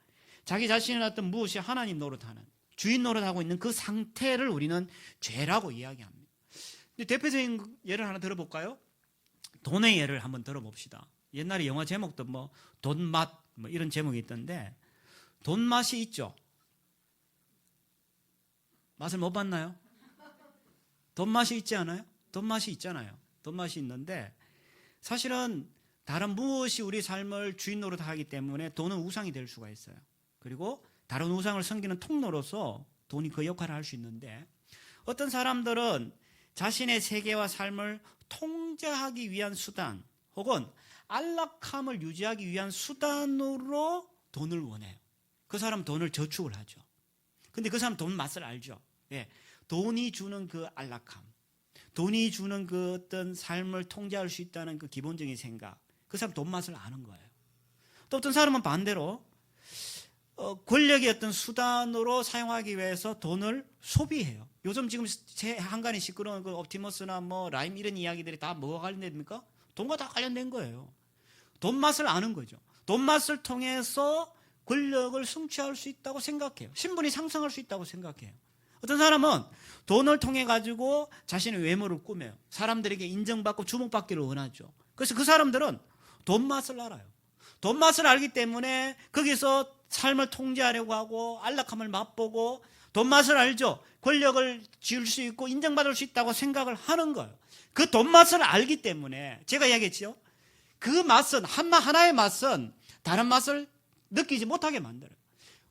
자기 자신의 어떤 무엇이 하나님 노릇하는, 주인 노릇하고 있는 그 상태를 우리는 죄라고 이야기합니다. 대표적인 예를 하나 들어볼까요? 돈의 예를 한번 들어봅시다. 옛날에 영화 제목도 돈맛 이런 제목이 있던데, 돈맛이 있죠? 맛을 못 봤나요? 돈맛이 있지 않아요? 돈맛이 있잖아요. 돈맛이 있는데 사실은 다른 무엇이 우리 삶을 주인 노릇하기 때문에 돈은 우상이 될 수가 있어요. 그리고 다른 우상을 섬기는 통로로서 돈이 그 역할을 할 수 있는데, 어떤 사람들은 자신의 세계와 삶을 통제하기 위한 수단 혹은 안락함을 유지하기 위한 수단으로 돈을 원해요. 그 사람은 돈을 저축을 하죠. 근데 그 사람은 돈 맛을 알죠. 예, 돈이 주는 그 안락함, 돈이 주는 그 어떤 삶을 통제할 수 있다는 그 기본적인 생각, 그 사람 돈 맛을 아는 거예요. 또 어떤 사람은 반대로 권력의 어떤 수단으로 사용하기 위해서 돈을 소비해요. 요즘 지금 제 한간에 시끄러운 그 옵티머스나 뭐 라임 이런 이야기들이 다 뭐가 관련됩니까? 돈과 다 관련된 거예요. 돈 맛을 아는 거죠. 돈 맛을 통해서 권력을 성취할 수 있다고 생각해요. 신분이 상승할 수 있다고 생각해요. 어떤 사람은 돈을 통해 가지고 자신의 외모를 꾸며요. 사람들에게 인정받고 주목받기를 원하죠. 그래서 그 사람들은 돈 맛을 알아요. 돈 맛을 알기 때문에 거기서 삶을 통제하려고 하고 안락함을 맛보고 돈 맛을 알죠. 권력을 지을 수 있고 인정받을 수 있다고 생각을 하는 거예요. 그 돈 맛을 알기 때문에 제가 이야기했죠. 그 맛은 하나의 맛은 다른 맛을 느끼지 못하게 만들어요.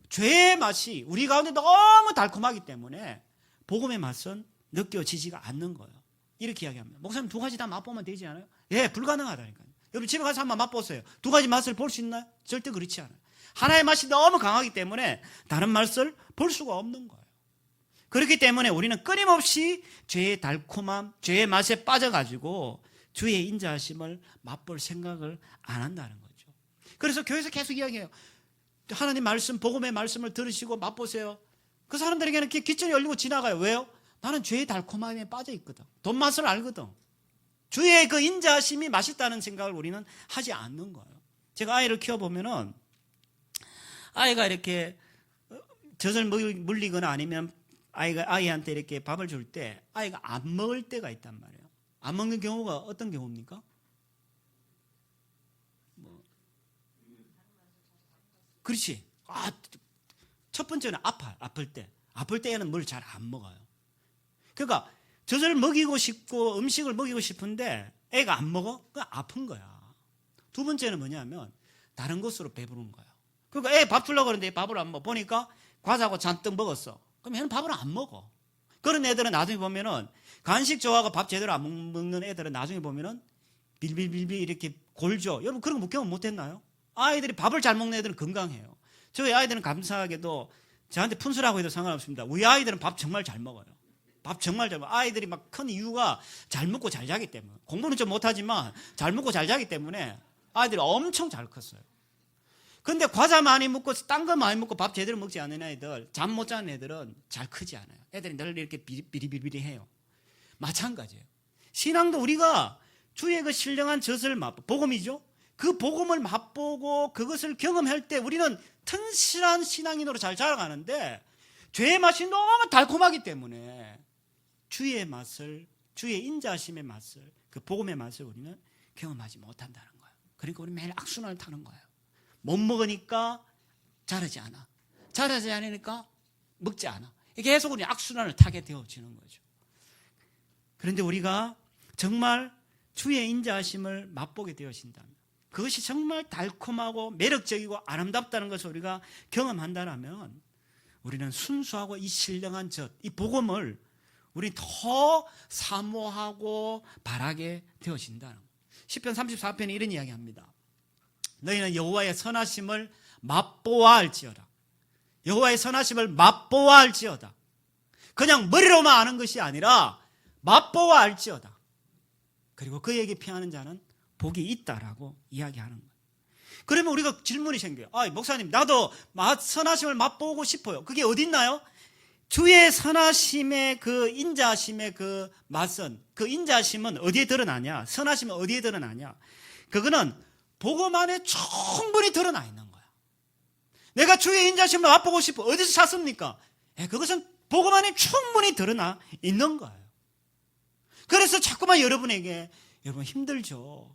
죄의 맛이 우리 가운데 너무 달콤하기 때문에 복음의 맛은 느껴지지가 않는 거예요. 이렇게 이야기합니다. 목사님 두 가지 다 맛보면 되지 않아요? 예, 불가능하다니까요. 여러분 집에 가서 한번 맛보세요. 두 가지 맛을 볼 수 있나요? 절대 그렇지 않아요. 하나의 맛이 너무 강하기 때문에 다른 맛을 볼 수가 없는 거예요. 그렇기 때문에 우리는 끊임없이 죄의 달콤함, 죄의 맛에 빠져가지고 주의 인자하심을 맛볼 생각을 안 한다는 거죠. 그래서 교회에서 계속 이야기해요. 하나님 말씀, 복음의 말씀을 들으시고 맛보세요. 그 사람들에게는 귀천이 열리고 지나가요. 왜요? 나는 죄의 달콤함에 빠져 있거든. 돈 맛을 알거든. 주의 그 인자하심이 맛있다는 생각을 우리는 하지 않는 거예요. 제가 아이를 키워보면은 아이가 이렇게 젖을 물리거나 아니면 아이한테 이렇게 밥을 줄 때 아이가 안 먹을 때가 있단 말이에요. 안 먹는 경우가 어떤 경우입니까? 그렇지. 첫 번째는 아파요. 아플 때에는 뭘 잘 안 먹어요. 그러니까 젖을 먹이고 싶고 음식을 먹이고 싶은데 애가 안 먹어? 그건 아픈 거야. 두 번째는 뭐냐면 다른 것으로 배부른 거야. 그러니까 애 밥 주려고 그러는데 밥을 안 먹어. 보니까 과자하고 잔뜩 먹었어. 그럼 얘는 밥을 안 먹어. 그런 애들은 나중에 보면은 간식 좋아하고 밥 제대로 안 먹는 애들은 나중에 보면은 빌빌빌빌 이렇게 골죠. 여러분 그런 거 경험 못 했나요? 아이들이 밥을 잘 먹는 애들은 건강해요. 저희 아이들은 감사하게도 저한테 푼수라고 해도 상관없습니다. 우리 아이들은 밥 정말 잘 먹어요. 밥 정말 잘 먹어요. 아이들이 막 큰 이유가 잘 먹고 잘 자기 때문에. 공부는 좀 못하지만 잘 먹고 잘 자기 때문에 아이들이 엄청 잘 컸어요. 근데 과자 많이 먹고 딴 거 많이 먹고 밥 제대로 먹지 않는 애들, 잠 못 자는 애들은 잘 크지 않아요. 애들이 늘 이렇게 비리비리해요. 마찬가지예요. 신앙도 우리가 주의 그 신령한 젖을 맛보, 복음이죠. 그 복음을 맛보고 그것을 경험할 때 우리는 튼실한 신앙인으로 잘 자라가는데 죄의 맛이 너무 달콤하기 때문에 주의 맛을, 주의 인자하심의 맛을, 그 복음의 맛을 우리는 경험하지 못한다는 거예요. 그러니까 우리 매일 악순환을 타는 거예요. 못 먹으니까 자라지 않아. 자라지 않으니까 먹지 않아. 계속 우리 악순환을 타게 되어지는 거죠. 그런데 우리가 정말 주의 인자하심을 맛보게 되어진다면 그것이 정말 달콤하고 매력적이고 아름답다는 것을 우리가 경험한다면 우리는 순수하고 이 신령한 젖, 이 복음을 우리 더 사모하고 바라게 되어진다는 거예요. 시편 34편에 이런 이야기합니다. 너희는 여호와의 선하심을 맛보아 알지어다. 여호와의 선하심을 맛보아 알지어다. 그냥 머리로만 아는 것이 아니라 맛보아 알지어다. 그리고 그에게 피하는 자는 복이 있다라고 이야기하는 거예요. 그러면 우리가 질문이 생겨요. 목사님, 나도 선하심을 맛보고 싶어요. 그게 어디 있나요? 주의 선하심의 그 인자하심의 그 맛은, 그 인자하심은 어디에 드러나냐? 선하심은 어디에 드러나냐? 그거는 복음 안에 충분히 드러나 있는 거야. 내가 주의 인자하심을 맛보고 싶어. 어디서 찾습니까? 그것은 복음 안에 충분히 드러나 있는 거예요. 그래서 자꾸만 여러분에게, 여러분 힘들죠.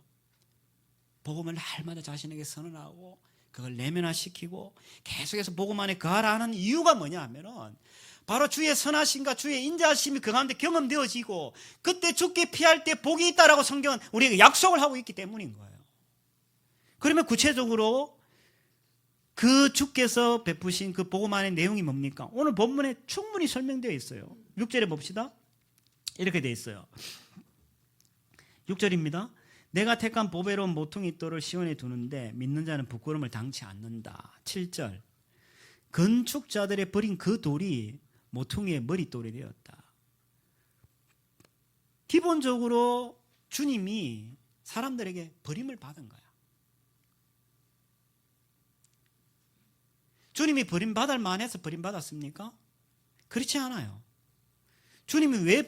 복음을 날마다 자신에게 선언하고 그걸 내면화시키고 계속해서 복음 안에 거하라 하는 이유가 뭐냐 하면은 바로 주의 선하심과 주의 인자하심이 그 가운데 경험되어지고 그때 죽게 피할 때 복이 있다라고 성경은 우리에게 약속을 하고 있기 때문인 거예요. 그러면 구체적으로 그 주께서 베푸신 그 복음 안의 내용이 뭡니까? 오늘 본문에 충분히 설명되어 있어요. 6절에 봅시다. 이렇게 되어 있어요. 6절입니다. 내가 택한 보배로운 모퉁이 돌을 시온에 두는데 믿는 자는 부끄러움을 당치 않는다. 7절. 건축자들의 버린 그 돌이 모퉁이의 머릿돌이 되었다. 기본적으로 주님이 사람들에게 버림을 받은 거야. 주님이 버림받을 만해서 버림받았습니까? 그렇지 않아요. 주님이 왜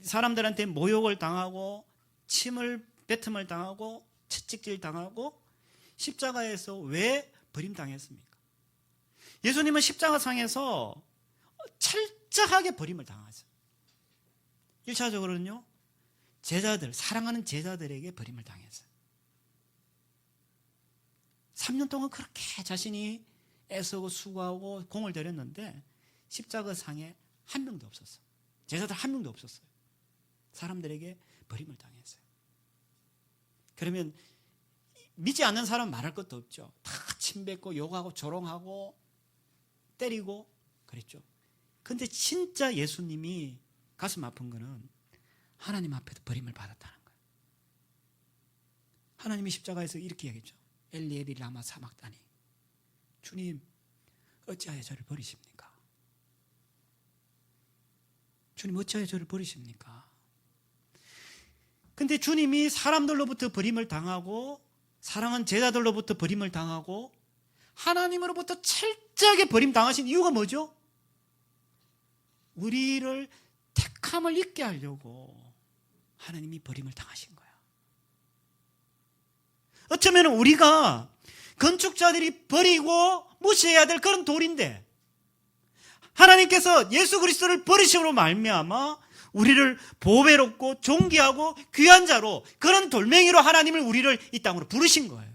사람들한테 모욕을 당하고 침을 뱉음을 당하고 채찍질 당하고 십자가에서 왜 버림당했습니까? 예수님은 십자가상에서 철저하게 버림을 당하죠. 1차적으로는요, 사랑하는 제자들에게 버림을 당했어요. 3년 동안 그렇게 자신이 애쓰고 수고하고 공을 들였는데 십자가상에 한 명도 없었어요. 제자들 한 명도 없었어요. 사람들에게 버림을 당했어요. 그러면 믿지 않는 사람은 말할 것도 없죠. 다 침뱉고 욕하고 조롱하고 때리고 그랬죠. 근데 진짜 예수님이 가슴 아픈 거는 하나님 앞에도 버림을 받았다는 거예요. 하나님이 십자가에서 이렇게 얘기했죠. 엘리 엘리 라마 사막다니. 주님, 어찌하여 저를 버리십니까? 주님, 어찌하여 저를 버리십니까? 근데 주님이 사람들로부터 버림을 당하고 사랑하는 제자들로부터 버림을 당하고 하나님으로부터 철저하게 버림당하신 이유가 뭐죠? 우리를 택함을 잊게 하려고 하나님이 버림을 당하신 거야. 어쩌면 우리가 건축자들이 버리고 무시해야 될 그런 돌인데 하나님께서 예수 그리스도를 버리심으로 말미암아 우리를 보배롭고 존귀하고 귀한 자로 그런 돌멩이로 하나님을 우리를 이 땅으로 부르신 거예요.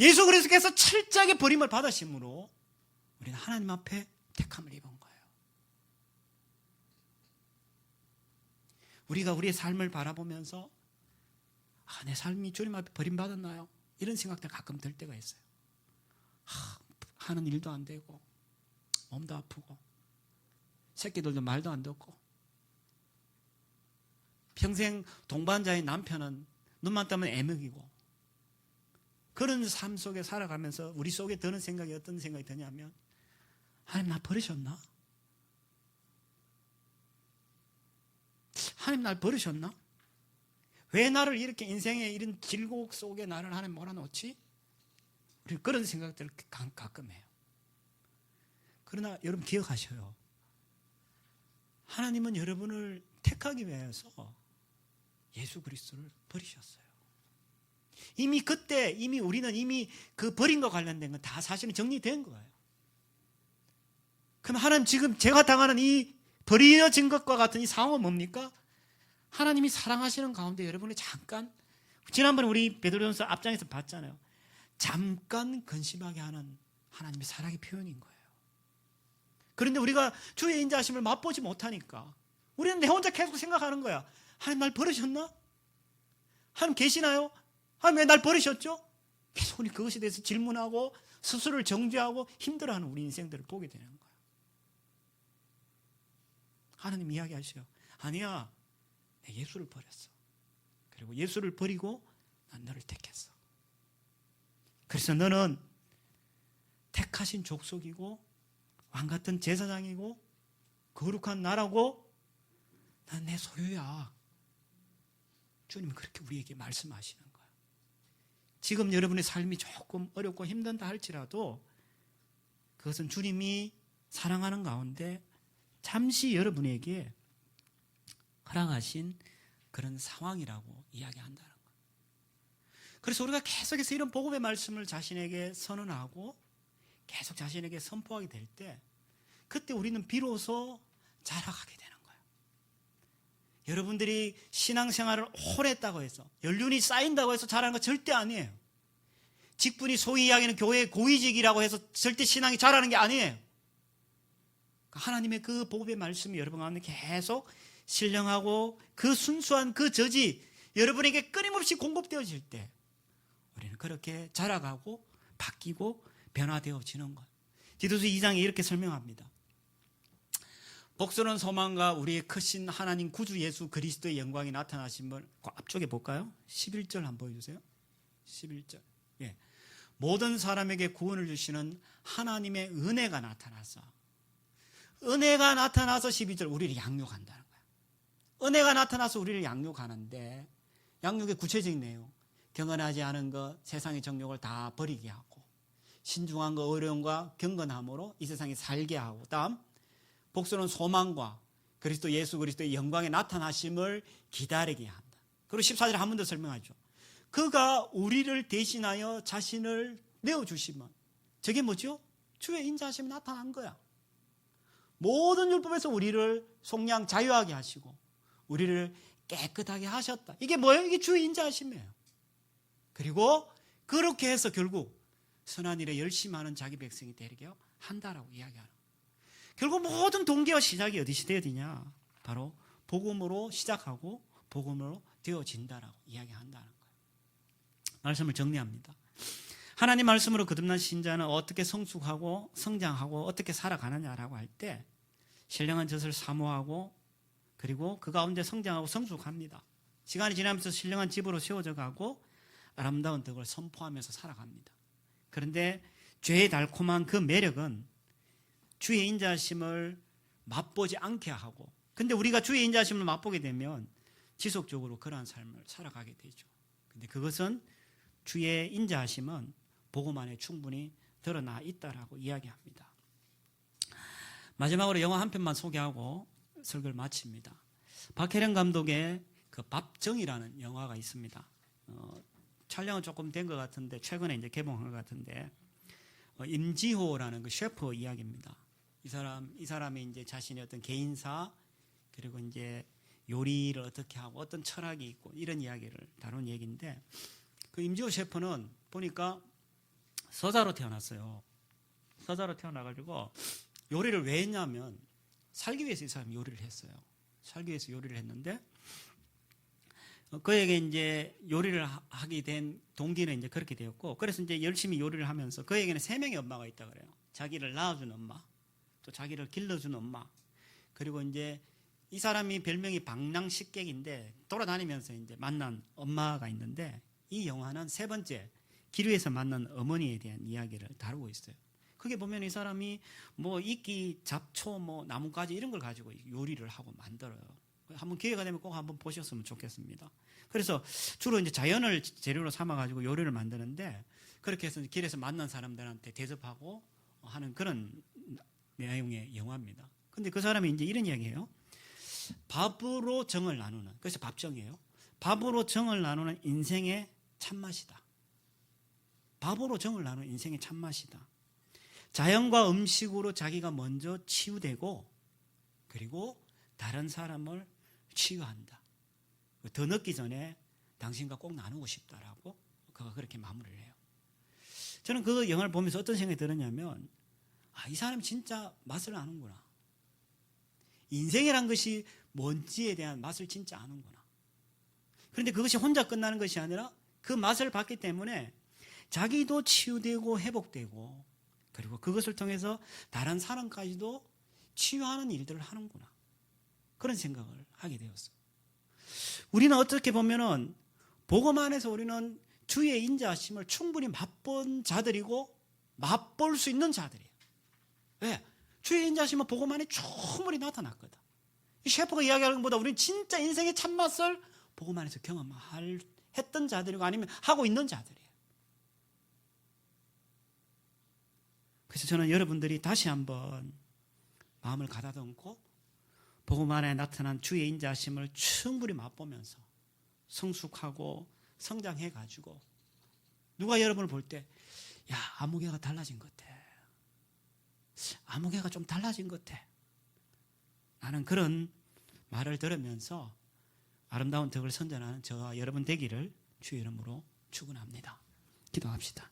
예수 그리스도께서 철저하게 버림을 받으심으로 우리는 하나님 앞에 택함을 입은 거예요. 우리가 우리의 삶을 바라보면서 내 삶이 주님 앞에 버림받았나요? 이런 생각들 가끔 들 때가 있어요. 하는 일도 안 되고 몸도 아프고 새끼들도 말도 안 듣고 평생 동반자인 남편은 눈만 뜨면 애먹이고 그런 삶 속에 살아가면서 우리 속에 드는 생각이 어떤 생각이 드냐면 하나님 나 버리셨나? 하나님 날 버리셨나? 왜 나를 이렇게 인생의 이런 길곡 속에 나를 하나님 몰아놓지? 우리 그런 생각들을 가끔 해요. 그러나 여러분 기억하셔요. 하나님은 여러분을 택하기 위해서 예수 그리스도를 버리셨어요. 이미 우리는 이미 그 버림과 관련된 건 다 사실은 정리된 거예요. 그럼 하나님 지금 제가 당하는 이 버려진 것과 같은 이 상황은 뭡니까? 하나님이 사랑하시는 가운데 여러분이 잠깐 지난번에 우리 베드로전서 앞장에서 봤잖아요. 잠깐 근심하게 하는 하나님의 사랑의 표현인 거예요. 그런데 우리가 주의 인자하심을 맛보지 못하니까 우리는 내 혼자 계속 생각하는 거야. 하나님 날 버리셨나? 하나님 계시나요? 하나님 왜 날 버리셨죠? 계속 우리 그것에 대해서 질문하고 스스로를 정죄하고 힘들어하는 우리 인생들을 보게 되는 거예요. 하나님 이야기하셔요. 아니야, 내 예수를 버렸어. 그리고 예수를 버리고 난 너를 택했어. 그래서 너는 택하신 족속이고 왕같은 제사장이고 거룩한 나라고 난 내 소유야. 주님은 그렇게 우리에게 말씀하시는 거야. 지금 여러분의 삶이 조금 어렵고 힘든다 할지라도 그것은 주님이 사랑하는 가운데 잠시 여러분에게 허락하신 그런 상황이라고 이야기한다는 거예요. 그래서 우리가 계속해서 이런 복음의 말씀을 자신에게 선언하고 계속 자신에게 선포하게 될 때 그때 우리는 비로소 자라가게 되는 거예요. 여러분들이 신앙생활을 오래 했다고 해서 연륜이 쌓인다고 해서 자라는 거 절대 아니에요. 직분이 소위 이야기하는 교회의 고위직이라고 해서 절대 신앙이 자라는 게 아니에요. 하나님의 그 복음의 말씀이 여러분 가운데 계속 신령하고 그 순수한 그 젖이 여러분에게 끊임없이 공급되어질 때 우리는 그렇게 자라가고 바뀌고 변화되어지는 것. 디도서 2장에 이렇게 설명합니다. 복스러운 소망과 우리의 크신 하나님 구주 예수 그리스도의 영광이 나타나심을 앞쪽에 볼까요? 11절 한번 보여주세요. 11절. 예. 모든 사람에게 구원을 주시는 하나님의 은혜가 나타나서 은혜가 나타나서 12절 우리를 양육한다는 거야. 은혜가 나타나서 우리를 양육하는데 양육의 구체적인 내용, 경건하지 않은 것, 세상의 정욕을 다 버리게 하고 신중한 것, 어려움과 경건함으로 이 세상에 살게 하고, 다음 복수는 소망과 그리스도 예수 그리스도의 영광의 나타나심을 기다리게 한다. 그리고 14절에 한 번 더 설명하죠. 그가 우리를 대신하여 자신을 내어주시면, 저게 뭐죠? 주의 인자하심이 나타난 거야. 모든 율법에서 우리를 속량 자유하게 하시고 우리를 깨끗하게 하셨다. 이게 뭐예요? 이게 주의 인자하심이에요. 그리고 그렇게 해서 결국 선한 일에 열심히 하는 자기 백성이 되게 한다라고 이야기하는 거예요. 결국 모든 동기와 시작이 어디서 되어야 되냐? 바로 복음으로 시작하고 복음으로 되어진다라고 이야기한다는 거예요. 말씀을 정리합니다. 하나님 말씀으로 거듭난 신자는 어떻게 성숙하고 성장하고 어떻게 살아가느냐라고 할 때 신령한 젖을 사모하고 그리고 그 가운데 성장하고 성숙합니다. 시간이 지나면서 신령한 집으로 세워져 가고 아름다운 덕을 선포하면서 살아갑니다. 그런데 죄의 달콤한 그 매력은 주의 인자하심을 맛보지 않게 하고, 근데 우리가 주의 인자하심을 맛보게 되면 지속적으로 그러한 삶을 살아가게 되죠. 근데 그것은 주의 인자하심은 복음 안에 충분히 드러나 있다라고 이야기합니다. 마지막으로 영화 한 편만 소개하고 설교를 마칩니다. 박혜령 감독의 그 밥정이라는 영화가 있습니다. 촬영은 조금 된 것 같은데 최근에 이제 개봉한 것 같은데 임지호라는 그 셰프 이야기입니다. 이 사람이 이제 자신의 어떤 개인사 그리고 이제 요리를 어떻게 하고 어떤 철학이 있고 이런 이야기를 다룬 얘기인데, 그 임지호 셰프는 보니까 서자로 태어났어요. 서자로 태어나가지고 요리를 왜 했냐면 살기 위해서 이 사람이 요리를 했어요. 살기 위해서 요리를 했는데 그에게 이제 요리를 하게 된 동기는 이제 그렇게 되었고, 그래서 이제 열심히 요리를 하면서 그에게는 3명의 엄마가 있다 그래요. 자기를 낳아준 엄마, 또 자기를 길러준 엄마, 그리고 이제 이 사람이 별명이 방랑식객인데 돌아다니면서 이제 만난 엄마가 있는데, 이 영화는 3번째 길 위에서 만난 어머니에 대한 이야기를 다루고 있어요. 그게 보면 이 사람이 뭐 이끼, 잡초, 뭐 나뭇가지 이런 걸 가지고 요리를 하고 만들어요. 한번 기회가 되면 꼭 한번 보셨으면 좋겠습니다. 그래서 주로 이제 자연을 재료로 삼아가지고 요리를 만드는데, 그렇게 해서 길에서 만난 사람들한테 대접하고 하는 그런 내용의 영화입니다. 근데 그 사람이 이제 이런 이야기예요. 밥으로 정을 나누는, 그래서 밥정이에요. 밥으로 정을 나누는 인생의 참맛이다. 밥으로 정을 나누는 인생의 참맛이다. 자연과 음식으로 자기가 먼저 치유되고 그리고 다른 사람을 치유한다. 더 늦기 전에 당신과 꼭 나누고 싶다라고 그가 그렇게 마무리를 해요. 저는 그 영화를 보면서 어떤 생각이 들었냐면, 이 사람이 진짜 맛을 아는구나. 인생이란 것이 뭔지에 대한 맛을 진짜 아는구나. 그런데 그것이 혼자 끝나는 것이 아니라 그 맛을 봤기 때문에 자기도 치유되고 회복되고 그리고 그것을 통해서 다른 사람까지도 치유하는 일들을 하는구나. 그런 생각을 하게 되었어요. 우리는 어떻게 보면은 복음 안에서 우리는 주의 인자하심을 충분히 맛본 자들이고 맛볼 수 있는 자들이에요. 왜? 주의 인자하심은 복음 안에 충분히 나타났거든. 이 셰프가 이야기하는 것보다 우리는 진짜 인생의 참맛을 복음 안에서 경험했던 자들이고 아니면 하고 있는 자들이에요. 그래서 저는 여러분들이 다시 한번 마음을 가다듬고 복음 안에 나타난 주의 인자하심을 충분히 맛보면서 성숙하고 성장해가지고 누가 여러분을 볼 때, 야, 아무개가 달라진 것 같아. 아무개가 좀 달라진 것 같아. 나는 그런 말을 들으면서 아름다운 덕을 선전하는 저와 여러분 되기를 주의 이름으로 축원합니다. 기도합시다.